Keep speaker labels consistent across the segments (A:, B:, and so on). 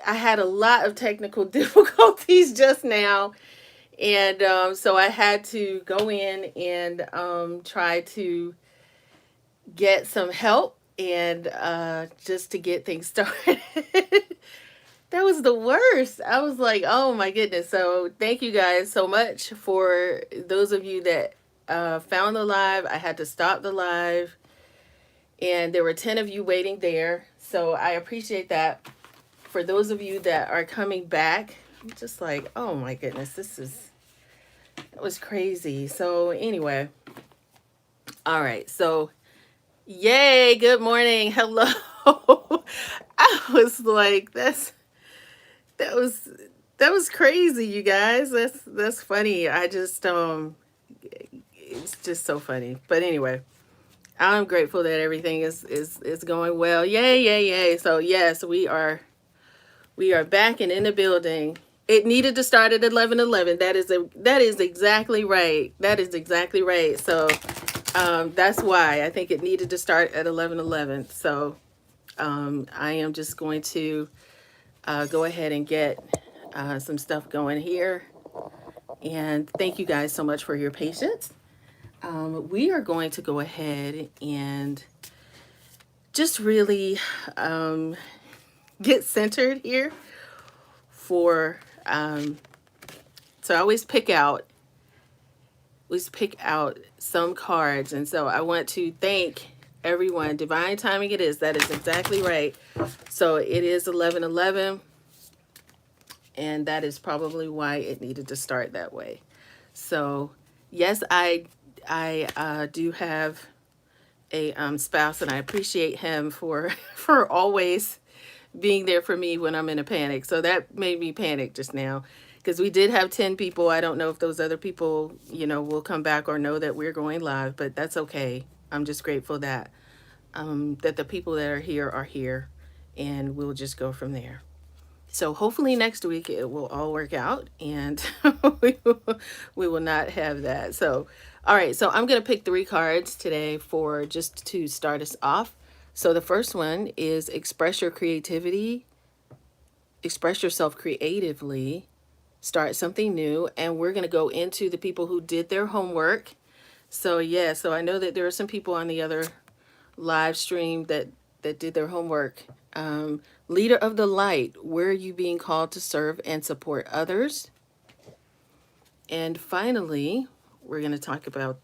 A: I had a lot of technical difficulties just now, and so I had to go in and try to get some help and just to get things started. That was the worst. I was like, oh my goodness. So thank you guys so much for those of you that found the live. I had to stop the live, and there were 10 of you waiting there. So I appreciate that. For those of you that are coming back, I'm just like, oh my goodness, that was crazy. So anyway, all right. So yay, good morning. Hello. I was like, that was that was crazy, you guys. That's funny. I just it's just so funny. But anyway, I'm grateful that everything is going well. Yay, yay, yay. So yes, we are back and in the building. It needed to start at 11:11. That is exactly right. That is exactly right. So that's why I think it needed to start at 11:11. So I am just going to go ahead and get some stuff going here. And thank you guys so much for your patience. We are going to go ahead and just really get centered here for. So I always pick out some cards, and so I want to thank everyone. Divine timing it is. That is exactly right. So it is 11:11. And that is probably why it needed to start that way. So, yes, I do have a spouse, and I appreciate him for for always being there for me when I'm in a panic. So that made me panic just now because we did have 10 people. I don't know if those other people, will come back or know that we're going live, but that's okay. I'm just grateful that that the people that are here, and we'll just go from there. So hopefully next week it will all work out, and we will not have that. So, all right. So I'm going to pick 3 cards today for just to start us off. So the first one is express your creativity, express yourself creatively, start something new. And we're going to go into the people who did their homework. So yeah, so I know that there are some people on the other live stream that did their homework. Leader of the light, where are you being called to serve and support others? And finally, we're going to talk about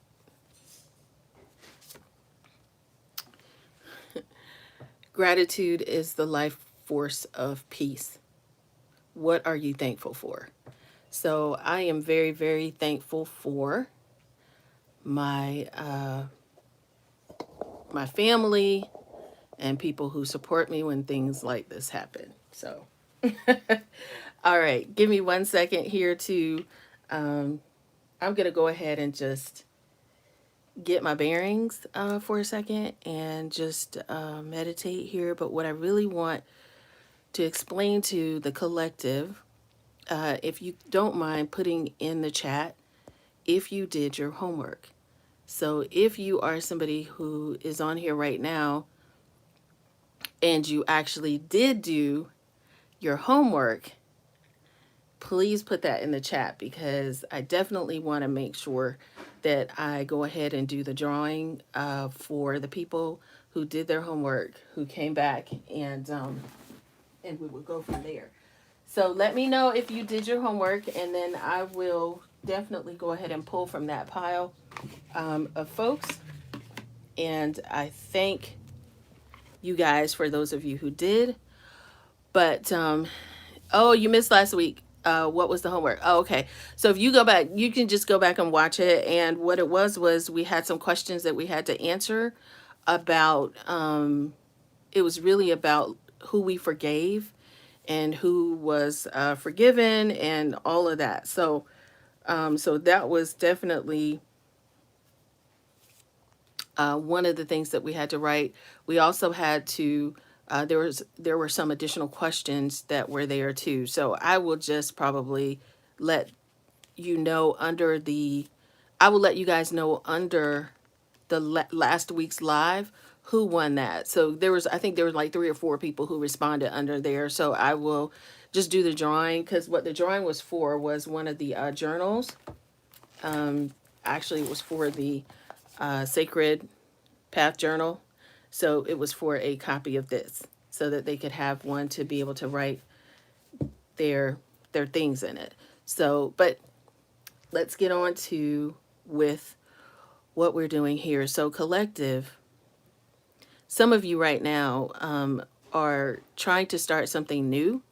A: gratitude is the life force of peace. What are you thankful for? So I am very, very thankful for my my family and people who support me when things like this happen. So, all right, give me 1 second here to. I'm gonna go ahead and just get my bearings for a second and just meditate here. But what I really want to explain to the collective, if you don't mind putting in the chat if you did your homework. So if you are somebody who is on here right now and you actually did do your homework, please put that in the chat because I definitely want to make sure that I go ahead and do the drawing for the people who did their homework, who came back, and we will go from there. So let me know if you did your homework, and then I will definitely go ahead and pull from that pile of folks. And I thank you guys for those of you who did. But oh, you missed last week. What was the homework? Oh, okay. So if you go back, you can just go back and watch it. And what it was we had some questions that we had to answer about. It was really about who we forgave and who was forgiven and all of that. So, so that was definitely one of the things that we had to write. We also had to. There were some additional questions that were there too. So I will just probably let you know under the. I will let you guys know under the last week's live who won that. So I think there was like 3 or 4 people who responded under there. So I will just do the drawing, because what the drawing was for was one of the journals. Um, Actually, it was for the Sacred Path Journal. So it was for a copy of this, so that they could have one to be able to write their things in it. So, but let's get on to with what we're doing here. So, collective, some of you right now are trying to start something new,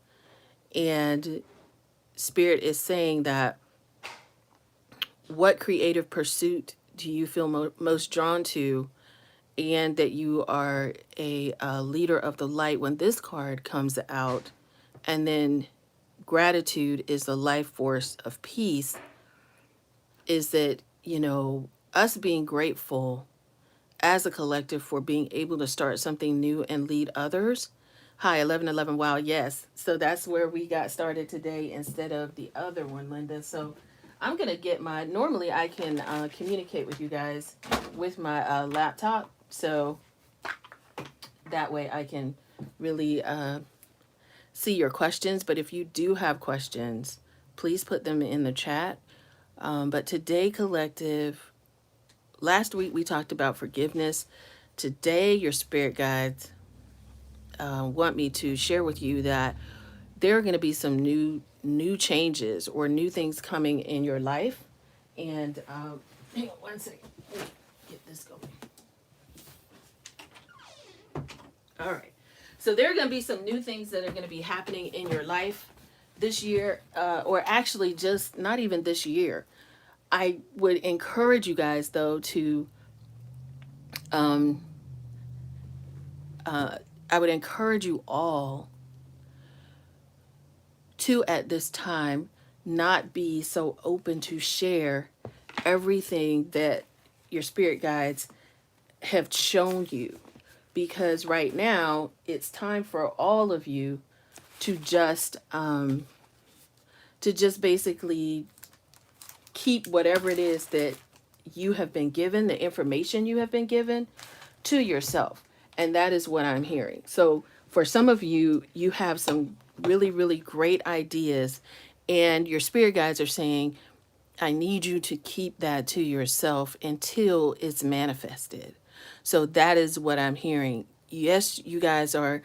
A: and Spirit is saying that what creative pursuit do you feel most drawn to, and that you are a leader of the light when this card comes out. And then gratitude is the life force of peace, is that, us being grateful as a collective for being able to start something new and lead others. Hi, 1111. Wow, yes. So that's where we got started today instead of the other one, Linda. So I'm going to get normally I can communicate with you guys with my laptop. So that way I can really see your questions. But if you do have questions, please put them in the chat. But today, collective, last week we talked about forgiveness. Today, your spirit guides want me to share with you that there are going to be some new changes or new things coming in your life. And hang on one second. Let me get this going. All right. So there are going to be some new things that are going to be happening in your life this year, or actually just not even this year. I would encourage you guys, though, to um, I would encourage you all to, at this time, not be so open to share everything that your spirit guides have shown you. Because right now, it's time for all of you to just basically keep whatever it is that you have been given, the information you have been given, to yourself. And that is what I'm hearing. So for some of you, you have some really, really great ideas, and your spirit guides are saying, I need you to keep that to yourself until it's manifested. So that is what I'm hearing. Yes, you guys are,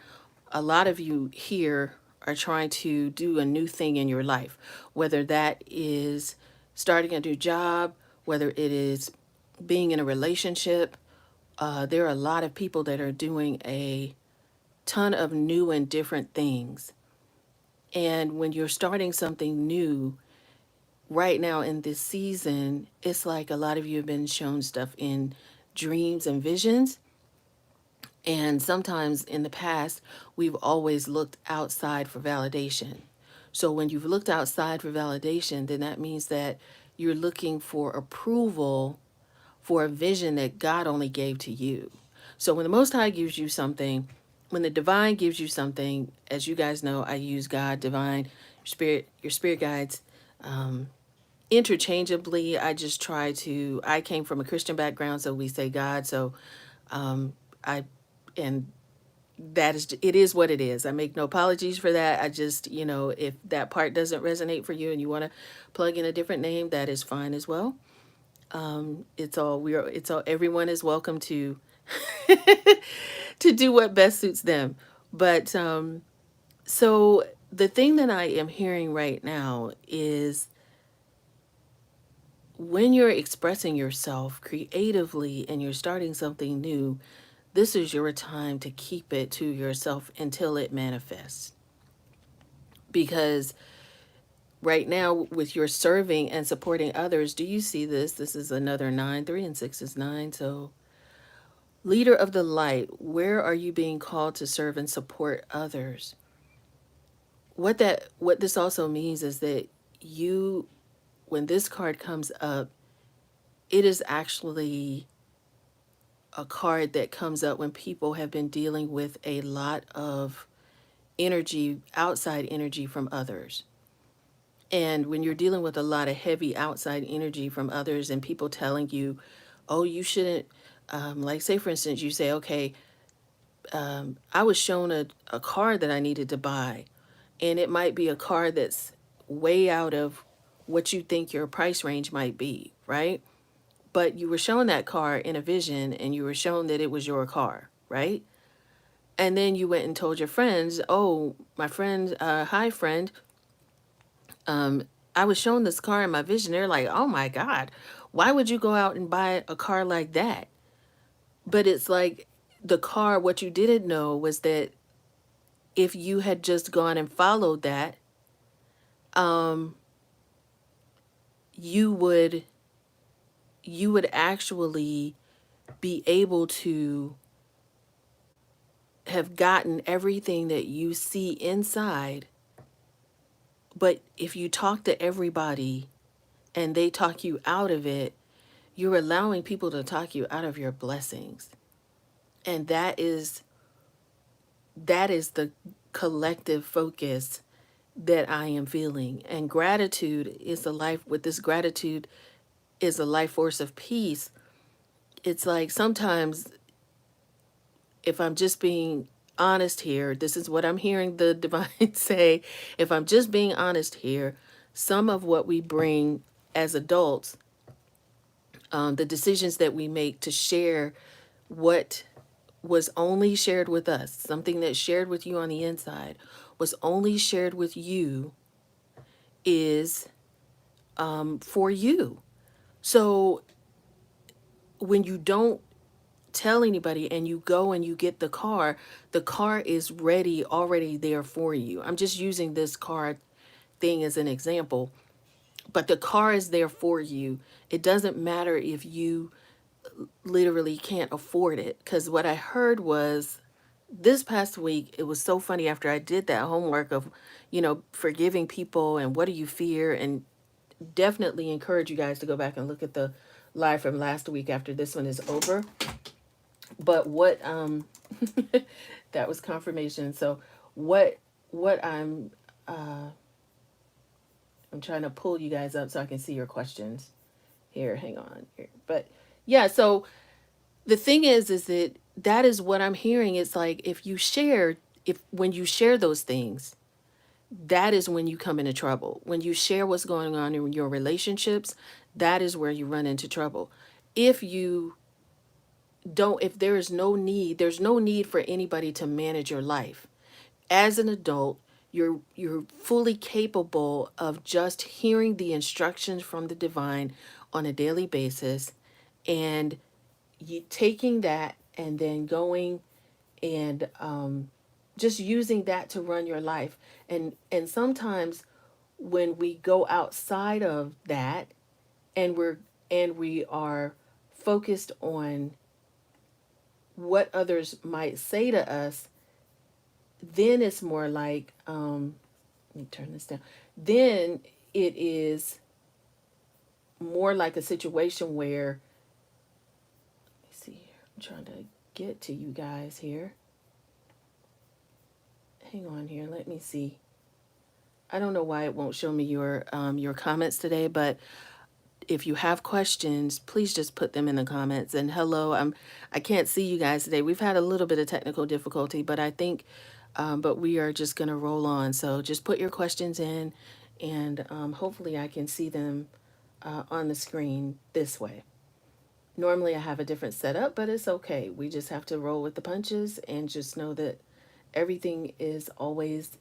A: a lot of you here are trying to do a new thing in your life, whether that is starting a new job, whether it is being in a relationship. There are a lot of people that are doing a ton of new and different things. And when you're starting something new, right now in this season, it's like a lot of you have been shown stuff in dreams and visions. And sometimes in the past, we've always looked outside for validation. So when you've looked outside for validation, then that means that you're looking for approval for a vision that God only gave to you. So when the Most High gives you something, when the divine gives you something, as you guys know, I use God, divine, your spirit guides, interchangeably. I came from a Christian background, so we say God. So I, and it is what it is. I make no apologies for that. I just, if that part doesn't resonate for you and you want to plug in a different name, that is fine as well. Everyone is welcome to to do what best suits them. But so the thing that I am hearing right now is, when you're expressing yourself creatively and you're starting something new, this is your time to keep it to yourself until it manifests. Because right now, with your serving and supporting others, do you see this? This is another 9. 3 and 6 is 9. So, leader of the light, where are you being called to serve and support others? What this also means is that when this card comes up, it is actually a card that comes up when people have been dealing with a lot of energy, outside energy from others. And when you're dealing with a lot of heavy outside energy from others and people telling you, oh, you shouldn't Like say for instance, you say, okay, I was shown a car that I needed to buy, and it might be a car that's way out of what you think your price range might be, right? But you were shown that car in a vision, and you were shown that it was your car, right? And then you went and told your friends, oh, my friend, hi friend, I was shown this car in my vision. They're like, oh my God, why would you go out and buy a car like that? But it's like the car, what you didn't know was that if you had just gone and followed that, you would actually be able to have gotten everything that you see inside. But if you talk to everybody and they talk you out of it, you're allowing people to talk you out of your blessings. And that is the collective focus that I am feeling. And gratitude is a life, with this gratitude is a life force of peace. It's like sometimes, if I'm just being honest here, this is what I'm hearing the divine say. If I'm just being honest here, some of what we bring as adults, the decisions that we make to share what was only shared with us, something that's shared with you on the inside, was only shared with you, is for you. So when you don't tell anybody and you go and you get the car is ready, already there for you. I'm just using this car thing as an example, but the car is there for you. It doesn't matter if you literally can't afford it. Because what I heard was this past week, it was so funny after I did that homework of, forgiving people and what do you fear, and definitely encourage you guys to go back and look at the live from last week after this one is over. But what that was confirmation. So what I'm trying to pull you guys up so I can see your questions here. Hang on here. But yeah, so the thing is that is what I'm hearing. It's like if when you share those things, that is when you come into trouble. When you share what's going on in your relationships, that is where you run into trouble. If you don't, if there's no need for anybody to manage your life. As an adult, you're fully capable of just hearing the instructions from the divine on a daily basis, and you taking that and then going and just using that to run your life. And sometimes when we go outside of that, and we are focused on what others might say to us, then it's more like, let me turn this down. Then it is more like a situation where, let me see here. I'm trying to get to you guys here. Hang on here. Let me see. I don't know why it won't show me your comments today, but if you have questions, please just put them in the comments. And hello, I can't see you guys today. We've had a little bit of technical difficulty, but I think, but we are just gonna roll on. So just put your questions in, and hopefully I can see them on the screen this way. Normally I have a different setup, but it's okay. We just have to roll with the punches and just know that everything is always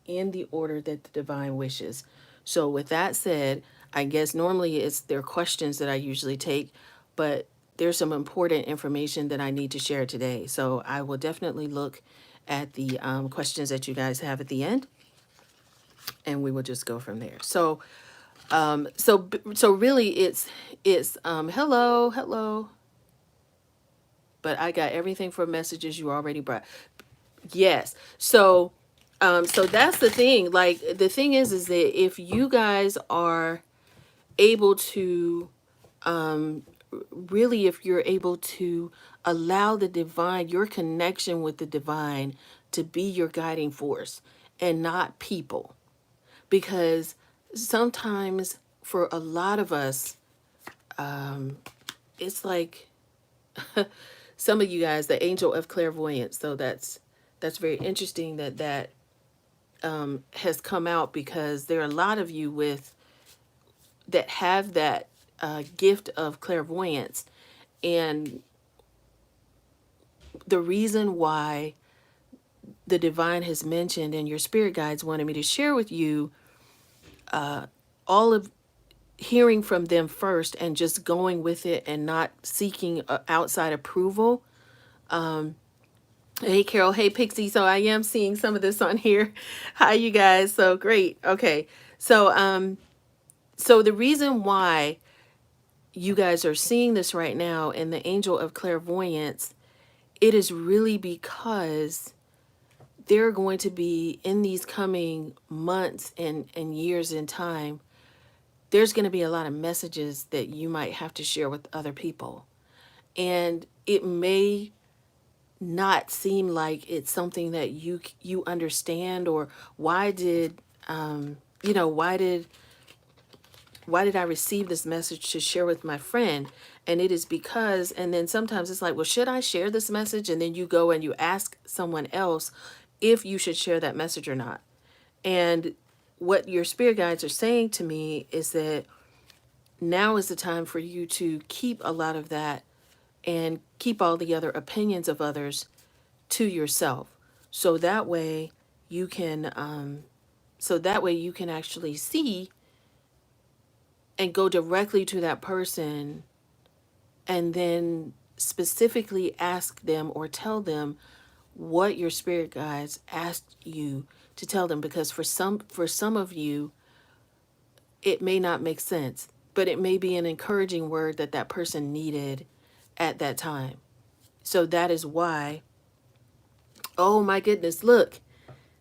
A: in the order that the divine wishes. So with that said, I guess normally it's their questions that I usually take, but there's some important information that I need to share today. So I will definitely look at the questions that you guys have at the end, and we will just go from there. So really it's hello, but I got everything for messages you already brought. Yes. So that's the thing. Like the thing is that if you guys are able to really, if you're able to allow the divine, your connection with the divine, to be your guiding force and not people, because sometimes for a lot of us, it's like some of you guys, the angel of clairvoyance. So that's very interesting that has come out, because there are a lot of you with that have that gift of clairvoyance. And the reason why the divine has mentioned and your spirit guides wanted me to share with you all of hearing from them first and just going with it and not seeking outside approval. Hey Carol, hey Pixie. So I am seeing some of this on here. Hi you guys. So great. Okay. So the reason why you guys are seeing this right now in the angel of clairvoyance, it is really because they're going to be in these coming months and years in time, there's going to be a lot of messages that you might have to share with other people. And it may not seem like it's something that you understand, or why did you know why did I receive this message to share with my friend? And it is because, and then sometimes it's like, well, should I share this message? And then you go and you ask someone else if you should share that message or not. And what your spirit guides are saying to me is that now is the time for you to keep a lot of that and keep all the other opinions of others to yourself. So that way you can, you can actually see and go directly to that person and then specifically ask them or tell them what your spirit guides asked you to tell them, because for some of you it may not make sense, but it may be an encouraging word that that person needed at that time. So that is why, oh my goodness, look,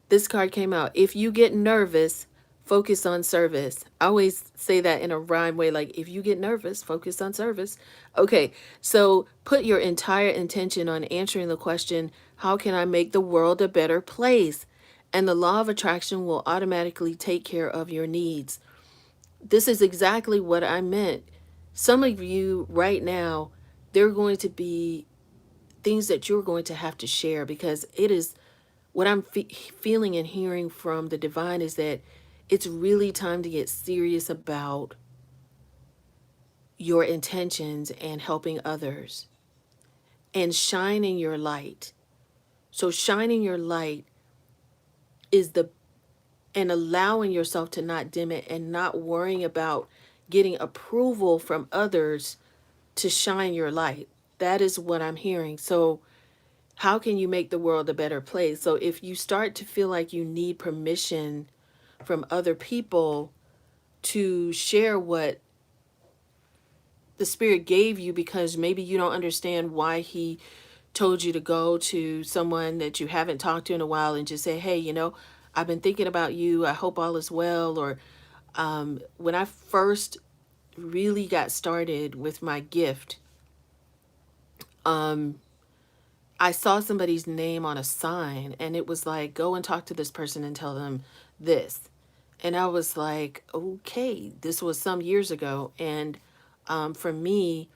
A: this card came out. If you get nervous, focus on service. I always say that in a rhyme way, like, if you get nervous, focus on service. Okay, so put your entire intention on answering the question, how can I make the world a better place? And the law of attraction will automatically take care of your needs. This is exactly what I meant. Some of you right now, there are going to be things that you're going to have to share, because it is what I'm feeling and hearing from the divine is that it's really time to get serious about your intentions and helping others and shining your light. So shining your light is and allowing yourself to not dim it and not worrying about getting approval from others to shine your light. That is what I'm hearing. So how can you make the world a better place? So if you start to feel like you need permission from other people to share what the spirit gave you, because maybe you don't understand why he told you to go to someone that you haven't talked to in a while and just say, hey, I've been thinking about you, I hope all is well. Or when I first really got started with my gift, I saw somebody's name on a sign and it was like, go and talk to this person and tell them this. And I was like, okay, this was some years ago. And for me,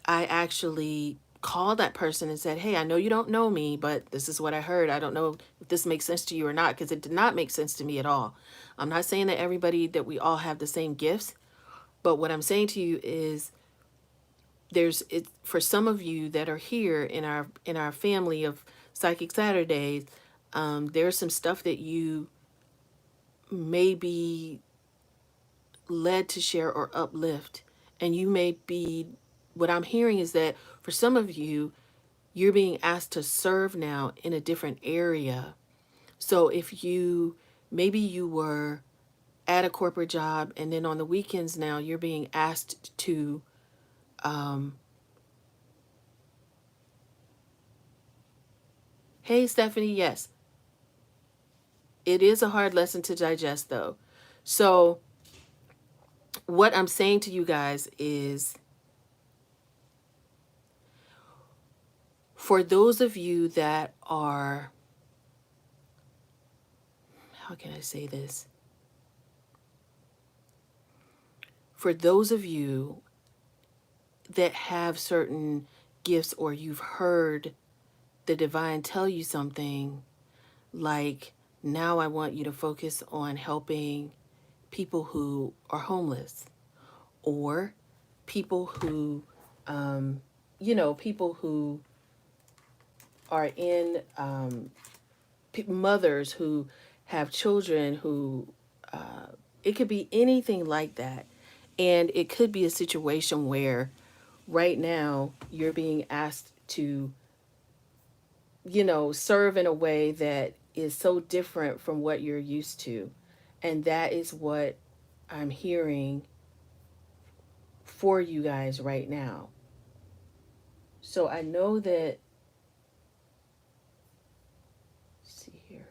A: I actually called that person and said, hey, I know you don't know me, but this is what I heard. I don't know if this makes sense to you or not, because it did not make sense to me at all. I'm not saying that that we all have the same gifts, but what I'm saying to you is for some of you that are here in our family of Psychic Saturdays, there's some stuff that you may be led to share or uplift. And you may be, what I'm hearing is that for some of you, you're being asked to serve now in a different area. So if maybe you were at a corporate job and then on the weekends now you're being asked to, hey, Stephanie, yes, it is a hard lesson to digest though. So what I'm saying to you guys is, for those of you that are, how can I say this? For those of you that have certain gifts, or you've heard the divine tell you something like, now I want you to focus on helping people who are homeless, or people who, people who are in, mothers who have children who, it could be anything like that. And it could be a situation where right now you're being asked to, serve in a way that is so different from what you're used to. And that is what I'm hearing for you guys right now. So I know that, let's see here.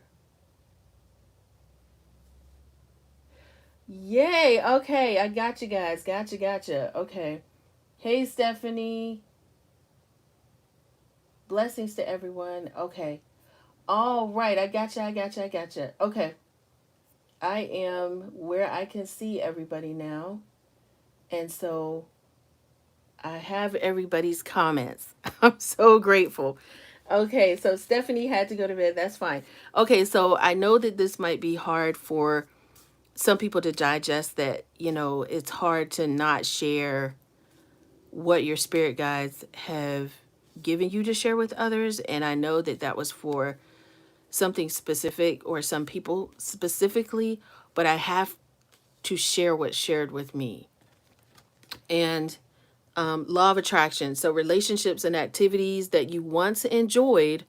A: Yay. Okay. I got you guys. Gotcha. Okay. Hey, Stephanie. Blessings to everyone. Okay. All right. I gotcha. Okay. I am where I can see everybody now. And so I have everybody's comments. I'm so grateful. Okay, so Stephanie had to go to bed. That's fine. Okay, so I know that this might be hard for some people to digest, that, it's hard to not share what your spirit guides have given you to share with others. And I know that that was for something specific or some people specifically, but I have to share what's shared with me. And law of attraction. So relationships and activities that you once enjoyed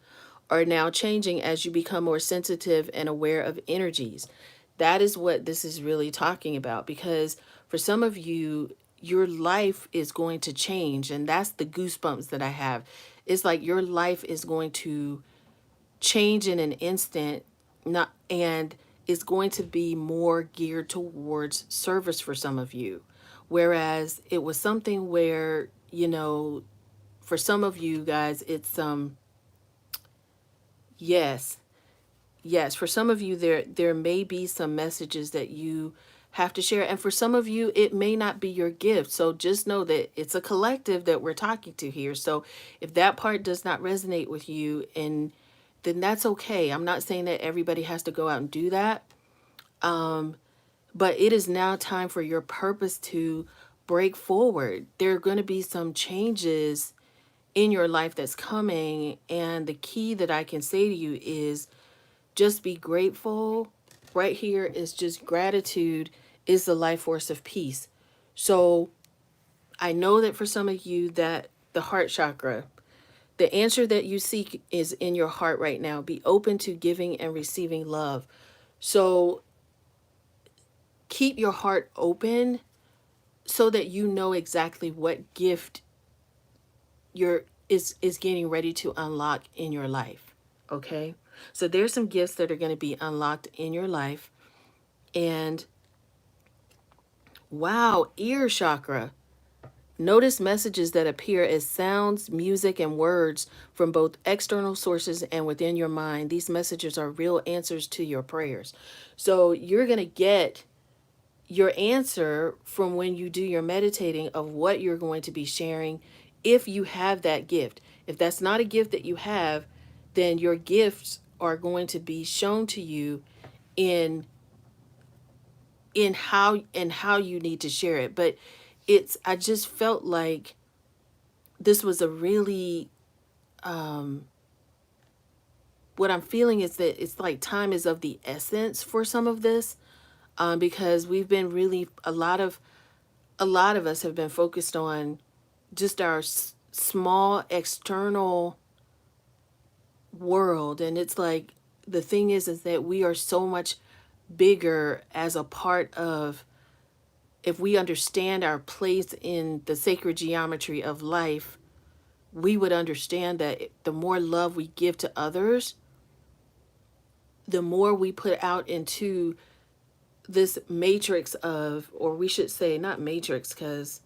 A: are now changing as you become more sensitive and aware of energies. That is what this is really talking about, because for some of you, your life is going to change. And that's the goosebumps that I have. It's like your life is going to change in an instant, not and it's going to be more geared towards service for some of you. Whereas it was something where, for some of you guys, it's yes, yes, for some of you, there may be some messages that you have to share, and for some of you it may not be your gift. So just know that it's a collective that we're talking to here. So if that part does not resonate with you, and then that's okay. I'm not saying that everybody has to go out and do that, but it is now time for your purpose to break forward. There are going to be some changes in your life that's coming, and the key that I can say to you is just be grateful. Right here is just gratitude is the life force of peace. So I know that for some of you, that the heart chakra, the answer that you seek is in your heart right now. Be open to giving and receiving love. So keep your heart open so that you know exactly what gift is getting ready to unlock in your life. Okay? So there's some gifts that are going to be unlocked in your life. And wow, ear chakra. Notice messages that appear as sounds, music, and words from both external sources and within your mind. These messages are real answers to your prayers. So you're going to get your answer from when you do your meditating of what you're going to be sharing, if you have that gift. If that's not a gift that you have, then your gifts are going to be shown to you in how you need to share it. But I just felt like this was a really, what I'm feeling is that it's like time is of the essence for some of this, because we've been really, a lot of us have been focused on just our small external world. And it's like, the thing is that we are so much bigger as a part of, if we understand our place in the sacred geometry of life, we would understand that the more love we give to others, the more we put out into this matrix of, or we should say not matrix, because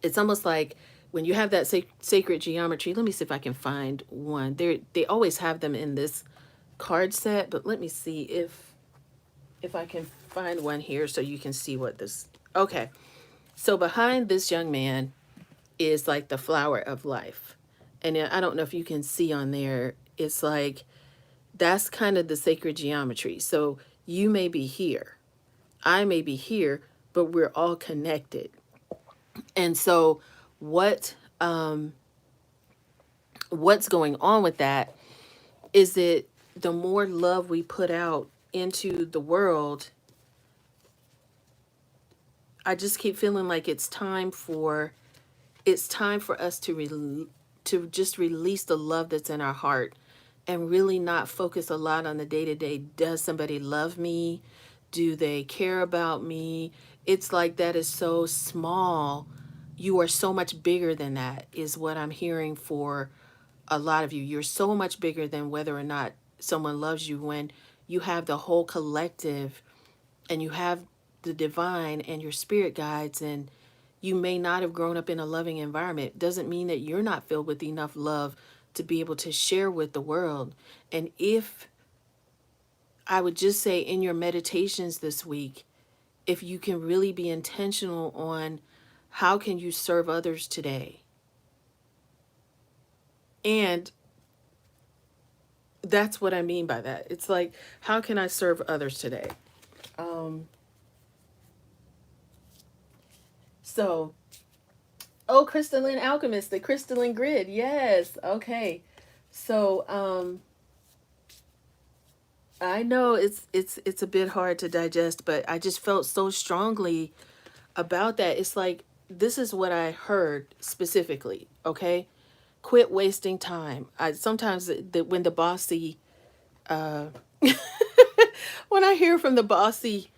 A: it's almost like when you have that sacred geometry. Let me see if I can find one. They always have them in this card set, but let me see if I can find one here so you can see what this. Okay, so behind this young man is like the flower of life. And I don't know if you can see on there, it's like that's kind of the sacred geometry. So you may be here, I may be here, but we're all connected. And so what what's going on with that is that the more love we put out into the world, I just keep feeling like it's time for us to to just release the love that's in our heart and really not focus a lot on the day to day. Does somebody love me? Do they care about me? It's like that is so small. You are so much bigger than that, is what I'm hearing for a lot of you. You're so much bigger than whether or not someone loves you, when you have the whole collective and you have the divine and your spirit guides, and you may not have grown up in a loving environment. Doesn't mean that you're not filled with enough love to be able to share with the world. And if I would just say in your meditations this week, if you can really be intentional on how can you serve others today? And that's what I mean by that. It's like, how can I serve others today? Um, so, oh, Crystalline Alchemist, the Crystalline Grid. Yes. Okay. So, I know it's a bit hard to digest, but I just felt so strongly about that. It's like this is what I heard specifically, okay? Quit wasting time. I sometimes when the bossy uh when I hear from the bossy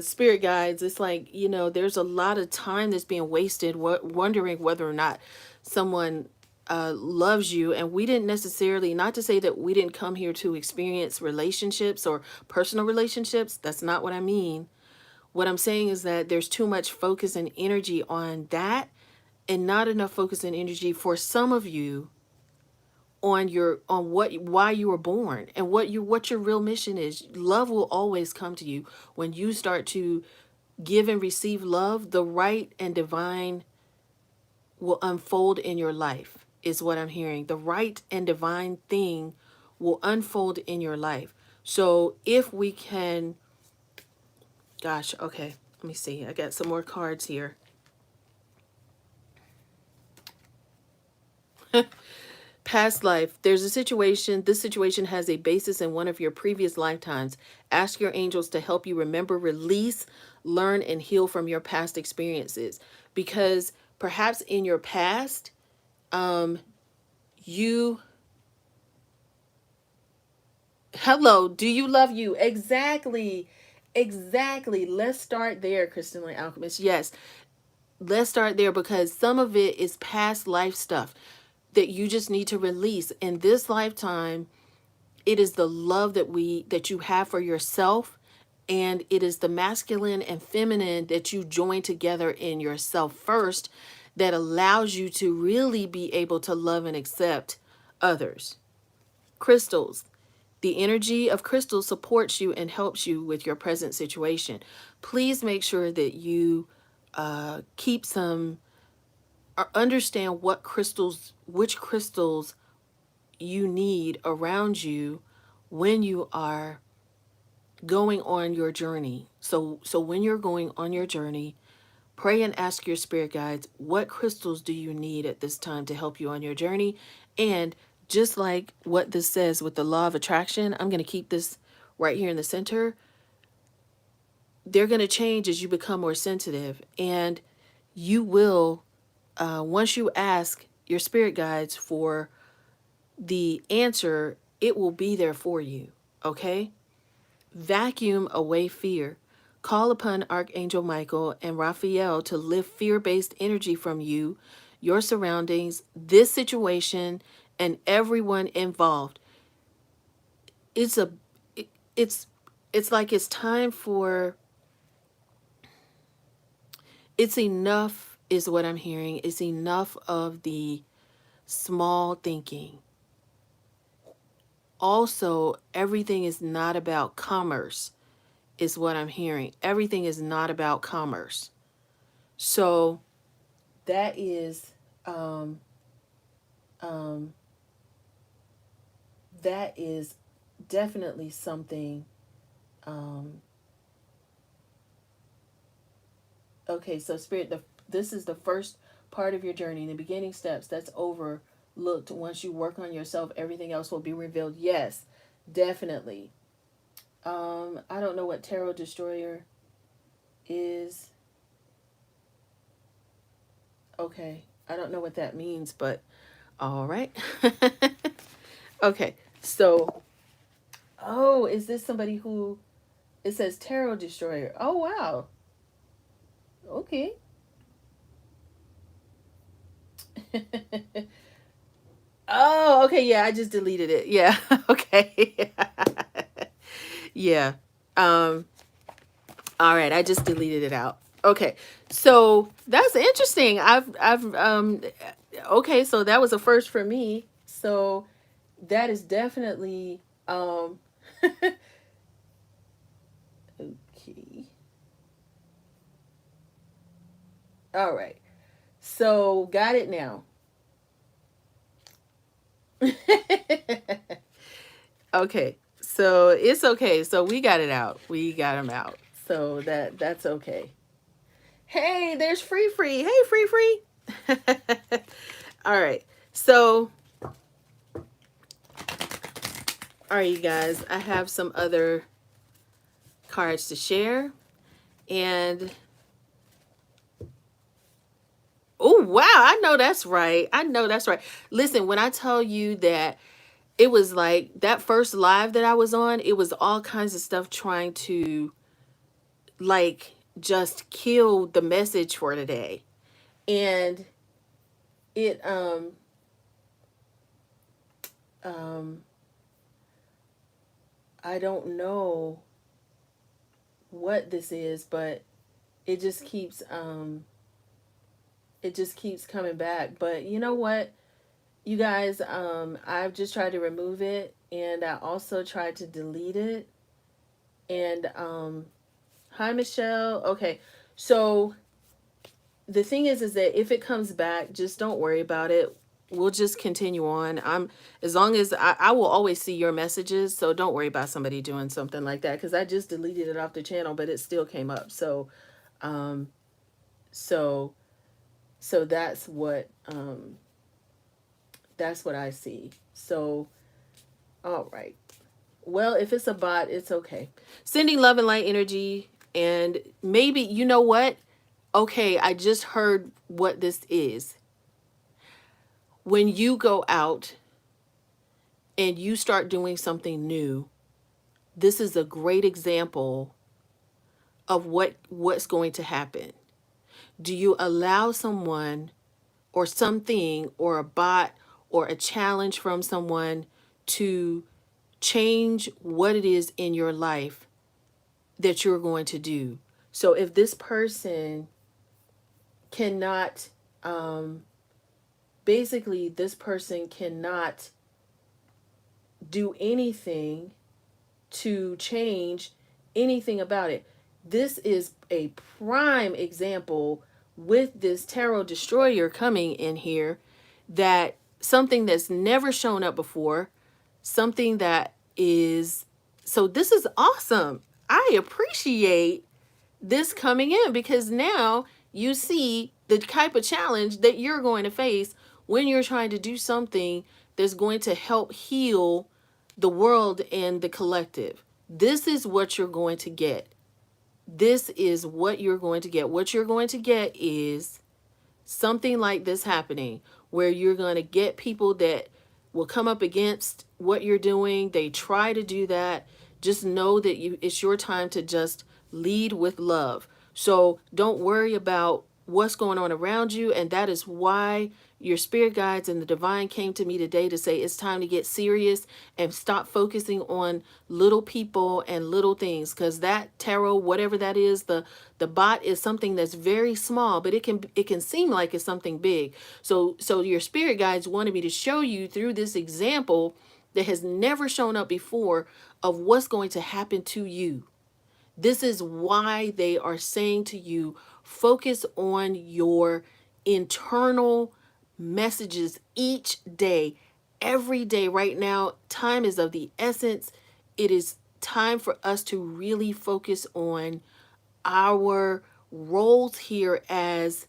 A: spirit guides, it's like, there's a lot of time that's being wasted wondering whether or not someone loves you. And we didn't necessarily, not to say that we didn't come here to experience relationships or personal relationships. That's not what I mean. What I'm saying is that there's too much focus and energy on that, and not enough focus and energy for some of you on why you were born and what your real mission is. Love will always come to you when you start to give and receive love. The right and divine will unfold in your life, is what I'm hearing. The right and divine thing will unfold in your life. So if we can, gosh, okay, let me see. I got some more cards here. Past life. There's a situation. This situation has a basis in one of your previous lifetimes. Ask your angels to help you remember, release, learn, and heal from your past experiences. Because perhaps in your past, you. Hello, do you love you? Exactly. Exactly. Let's start there, Crystalline Alchemist. Yes, let's start there, because some of it is past life stuff that you just need to release in this lifetime. It is the love that you have for yourself, and it is the masculine and feminine that you join together in yourself first, that allows you to really be able to love and accept others. Crystals. The energy of crystals supports you and helps you with your present situation. Please make sure that you keep some, or understand which crystals you need around you when you are going on your journey. So when you're going on your journey, pray and ask your spirit guides, what crystals do you need at this time to help you on your journey? And just like what this says with the law of attraction, I'm going to keep this right here in the center. They're going to change as you become more sensitive. And you will, once you ask your spirit guides for the answer, it will be there for you. Okay? Vacuum away fear. Call upon Archangel Michael and Raphael to lift fear-based energy from you, your surroundings, this situation, and everyone involved. It's a it, it's like it's time for, it's enough is what I'm hearing. It's enough of the small thinking. Also, everything is not about commerce, is what I'm hearing. Everything is not about commerce. So that is um, um, that is definitely something. Um, okay, so spirit, this is the first part of your journey, the beginning steps. That's overlooked. Once you work on yourself, everything else will be revealed. Yes, definitely. I don't know what Tarot Destroyer is. Okay, I don't know what that means, but all right. Okay, so oh, is this somebody who it says Tarot Destroyer? Oh wow. Okay. Oh, okay, yeah, I just deleted it. Yeah. Okay. Yeah. Um all right, I just deleted it out. Okay. So, that's interesting. I've okay, so that was a first for me. So, that is definitely okay. All right. So, got it now. Okay. So, it's okay. So, we got it out. We got him out. So, that's okay. Hey, there's Free Free. Hey, Free Free. All right. So, all right, you guys, I have some other cards to share. And oh, wow, I know that's right. I know that's right. Listen, when I tell you that it was like that first live that I was on, it was all kinds of stuff trying to like just kill the message for today. And it um I don't know what this is, but it just keeps coming back. But you know what? You guys, I've just tried to remove it, and I also tried to delete it. And hi Michelle. Okay. So the thing is that if it comes back, just don't worry about it. We'll just continue on. As long as I will always see your messages, so don't worry about somebody doing something like that, because I just deleted it off the channel, but it still came up. So um so so that's what I see. So all right. Well, if it's a bot, it's okay. Sending love and light energy. And maybe, you know what? Okay, I just heard what this is. When you go out and you start doing something new, this is a great example of what's going to happen. Do you allow someone or something or a bot or a challenge from someone to change what it is in your life that you're going to do? So if this person cannot, basically, this person cannot do anything to change anything about it. This is a prime example with this Tarot Destroyer coming in here, that something that's never shown up before, something that is, so this is awesome. I appreciate this coming in, because now you see the type of challenge that you're going to face when you're trying to do something that's going to help heal the world and the collective. This is what you're going to get. This is what you're going to get. What you're going to get is something like this happening, where you're going to get people that will come up against what you're doing. They try to do that. Just know that it's your time to just lead with love. So don't worry about what's going on around you. And that is why your spirit guides and the divine came to me today to say it's time to get serious and stop focusing on little people and little things, because that tarot, whatever that is, the bot is something that's very small, but it can seem like it's something big. So your spirit guides wanted me to show you through this example that has never shown up before of what's going to happen to you. This is why they are saying to you, focus on your internal messages each day, every day. Right now, time is of the essence. It is time for us to really focus on our roles here as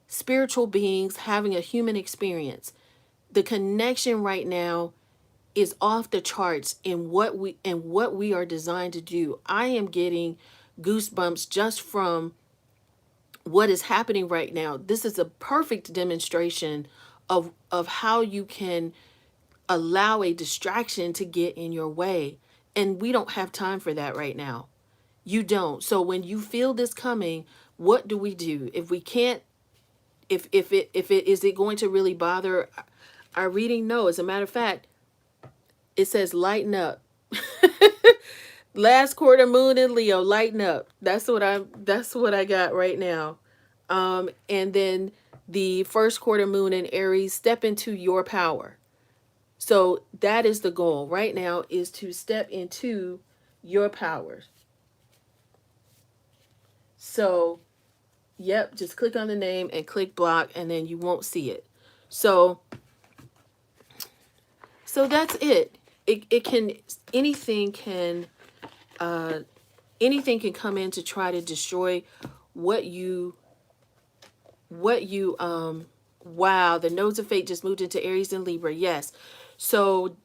A: spiritual beings having a human experience. The connection right now is off the charts in what we are designed to do. I am getting goosebumps just from what is happening right now. This is a perfect demonstration of how you can allow a distraction to get in your way. And we don't have time for that right now. You don't. So when you feel this coming, what do we do? If we can't, if it is it going to really bother our reading? No. As a matter of fact, it says lighten up. Last quarter moon in Leo, lighten up. That's what I got right now. And then the first quarter moon in Aries, step into your power. So that is the goal right now, is to step into your power. So, yep, just click on the name and click block, and then you won't see it. So that's it. It can, anything can, anything can come in to try to destroy what you, wow, the nodes of fate just moved into Aries and Libra. Yes. So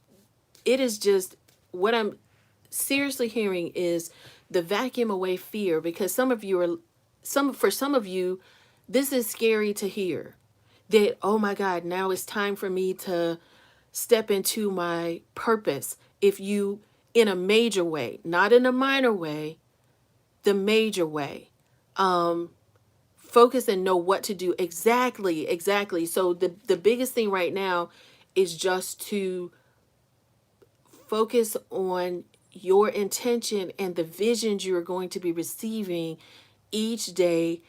A: it is just, what I'm seriously hearing is the vacuum away fear, because for some of you, this is scary to hear that, oh my God, now it's time for me to step into my purpose. If you, in a major way, not in a minor way, the major way, focus and know what to do. Exactly. So the biggest thing right now is just to focus on your intention and the visions you are going to be receiving each day,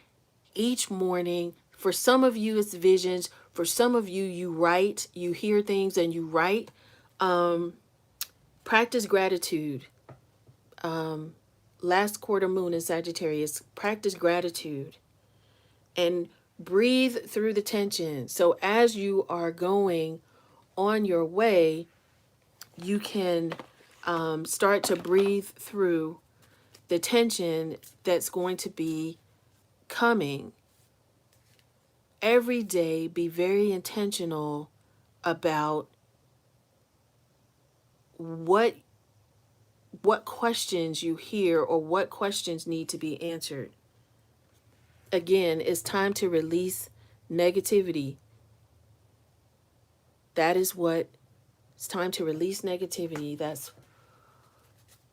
A: each morning. For some of you, it's visions. For some of you, you write, you hear things and you write. Practice gratitude. Last quarter moon in Sagittarius, practice gratitude and breathe through the tension. So as you are going on your way, you can start to breathe through the tension that's going to be coming. Every day, be very intentional about what questions you hear or what questions need to be answered. Again, it's time to release negativity. That is what it's time to release negativity. That's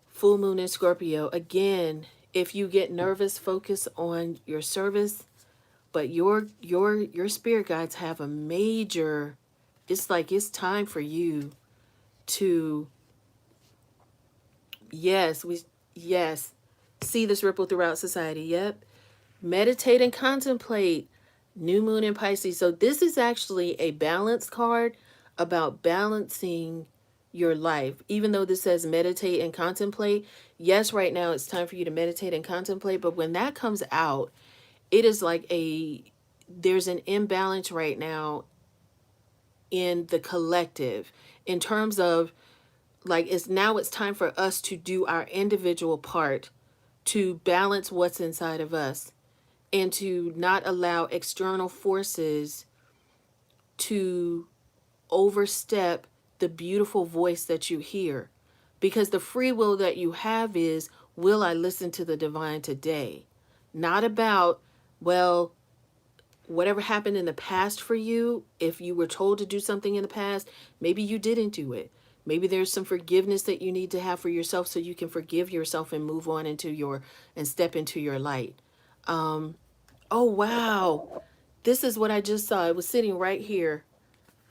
A: full moon in Scorpio. Again, if you get nervous, focus on your service. But your spirit guides have a major, it's like it's time for you to, yes, see this ripple throughout society. Yep. Meditate and contemplate. New moon in Pisces. So this is actually a balance card about balancing your life. Even though this says meditate and contemplate, yes, right now it's time for you to meditate and contemplate. But when that comes out, it is like there's an imbalance right now in the collective, in terms of like, it's time for us to do our individual part to balance what's inside of us and to not allow external forces to overstep the beautiful voice that you hear. Because the free will that you have is, will I listen to the divine today? Not about, well, whatever happened in the past for you. If you were told to do something in the past, maybe you didn't do it. Maybe there's some forgiveness that you need to have for yourself so you can forgive yourself and move on and step into your light. Oh, wow. This is what I just saw. It was sitting right here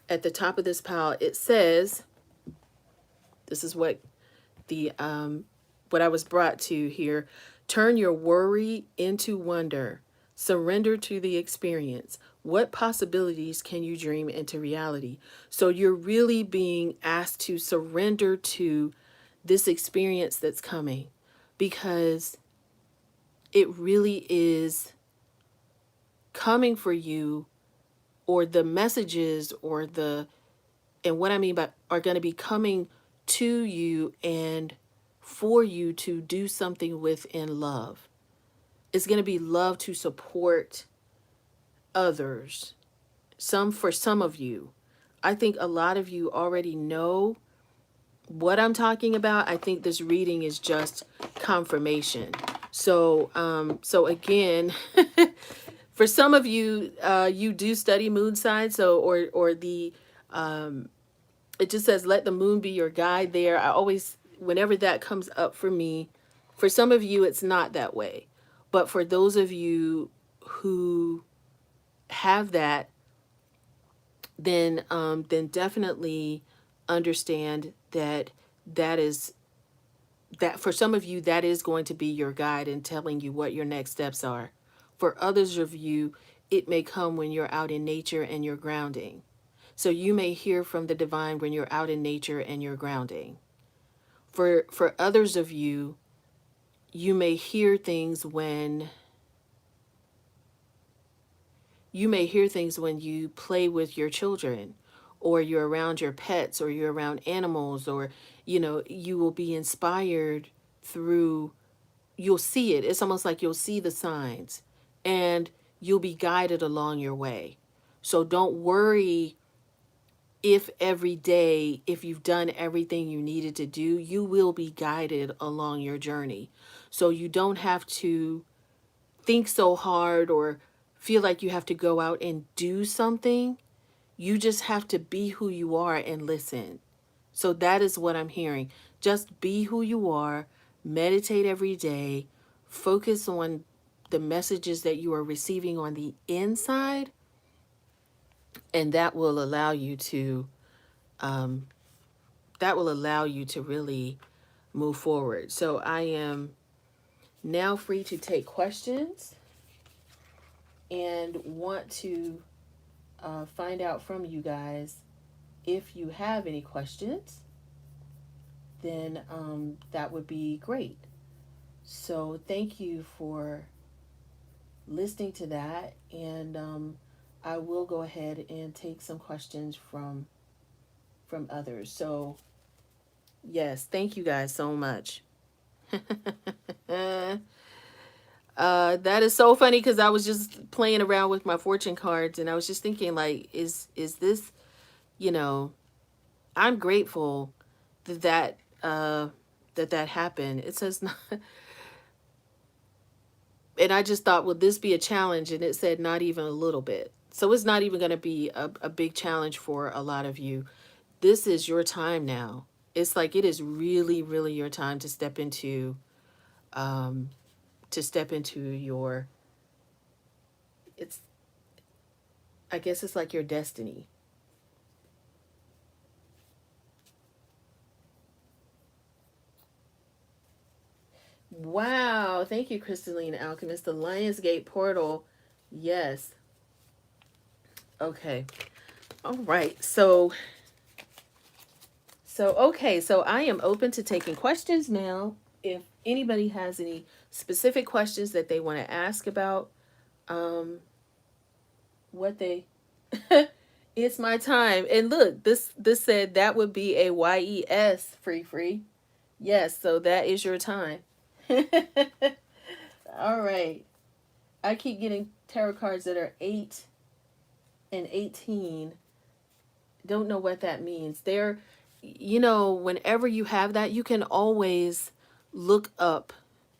A: at the top of this pile. It says, this is what what I was brought to here. Turn your worry into wonder. Surrender to the experience. What possibilities can you dream into reality? So you're really being asked to surrender to this experience that's coming, because it really is coming for you, or the messages or the, and what I mean by are going to be coming to you and for you to do something with in love. It's going to be love to support others. For some of you, I think a lot of you already know what I'm talking about. I think this reading is just confirmation. So again, for some of you, you do study moon signs. So, or the, it just says, let the moon be your guide there. I always, whenever that comes up for me, for some of you, it's not that way. But for those of you who have that, then definitely understand that that is, that for some of you, that is going to be your guide in telling you what your next steps are. For others of you, it may come when you're out in nature and you're grounding. So you may hear from the divine when you're out in nature and you're grounding. For others of you, you may hear things when you play with your children, or you're around your pets, or you're around animals, or you will be inspired through, you'll see it. It's almost like you'll see the signs and you'll be guided along your way. So don't worry if every day, if you've done everything you needed to do, you will be guided along your journey. So you don't have to think so hard or feel like you have to go out and do something. You just have to be who you are and listen. So that is what I'm hearing. Just be who you are, meditate every day, focus on the messages that you are receiving on the inside, and that will allow you to really move forward. So I am now free to take questions and want to find out from you guys. If you have any questions, then that would be great. So thank you for listening to that, and I will go ahead and take some questions from others. So yes, thank you guys so much. That is so funny because I was just playing around with my fortune cards and I was just thinking, like, is this, you know, I'm grateful that that happened. It says not, and I just thought, would this be a challenge? And it said not even a little bit. So it's not even going to be a big challenge for a lot of you. This is your time now. It's like it is really, really your time to step into your, it's, I guess it's like your destiny. Wow, thank you, Crystalline Alchemist. The Lionsgate portal. Yes. Okay. All right. So I am open to taking questions now. If anybody has any specific questions that they want to ask about what they it's my time. And look, this said that would be a YES free. Yes, so that is your time. All right. I keep getting tarot cards that are 8 and 18. Don't know what that means. They're, whenever you have that, you can always look up.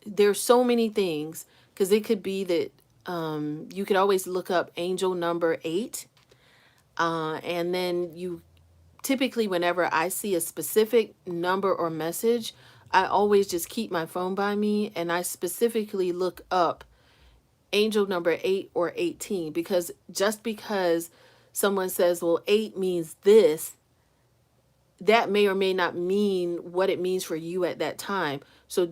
A: There's so many things, because it could be that you could always look up angel number 8. And then you typically, whenever I see a specific number or message, I always just keep my phone by me and I specifically look up angel number 8 or 18, because just because someone says, well, 8 means this, that may or may not mean what it means for you at that time. So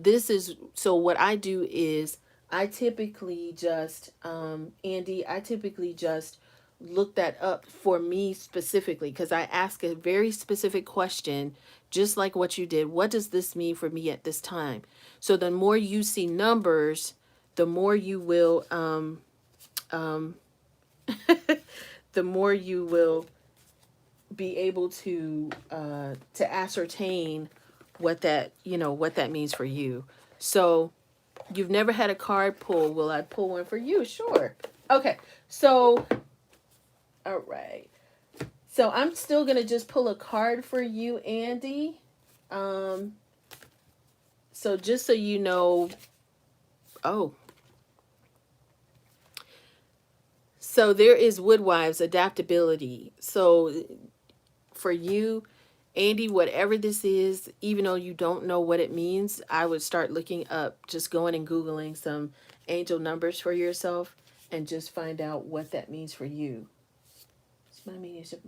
A: what I do is I typically just, Andy, I typically just look that up for me specifically, because I ask a very specific question, just like what you did. What does this mean for me at this time? So the more you see numbers, the more you will, the more you will be able to ascertain what that, what that means for you. So you've never had a card pull. Will I pull one for you? Sure. Okay. So, all right. So I'm still gonna just pull a card for you, Andy. Um, so just so you know, oh, so there is Woodwives adaptability. So for you, Andy, whatever this is, even though you don't know what it means, I would start looking up, just going and Googling some angel numbers for yourself and just find out what that means for you. It's my mediumship.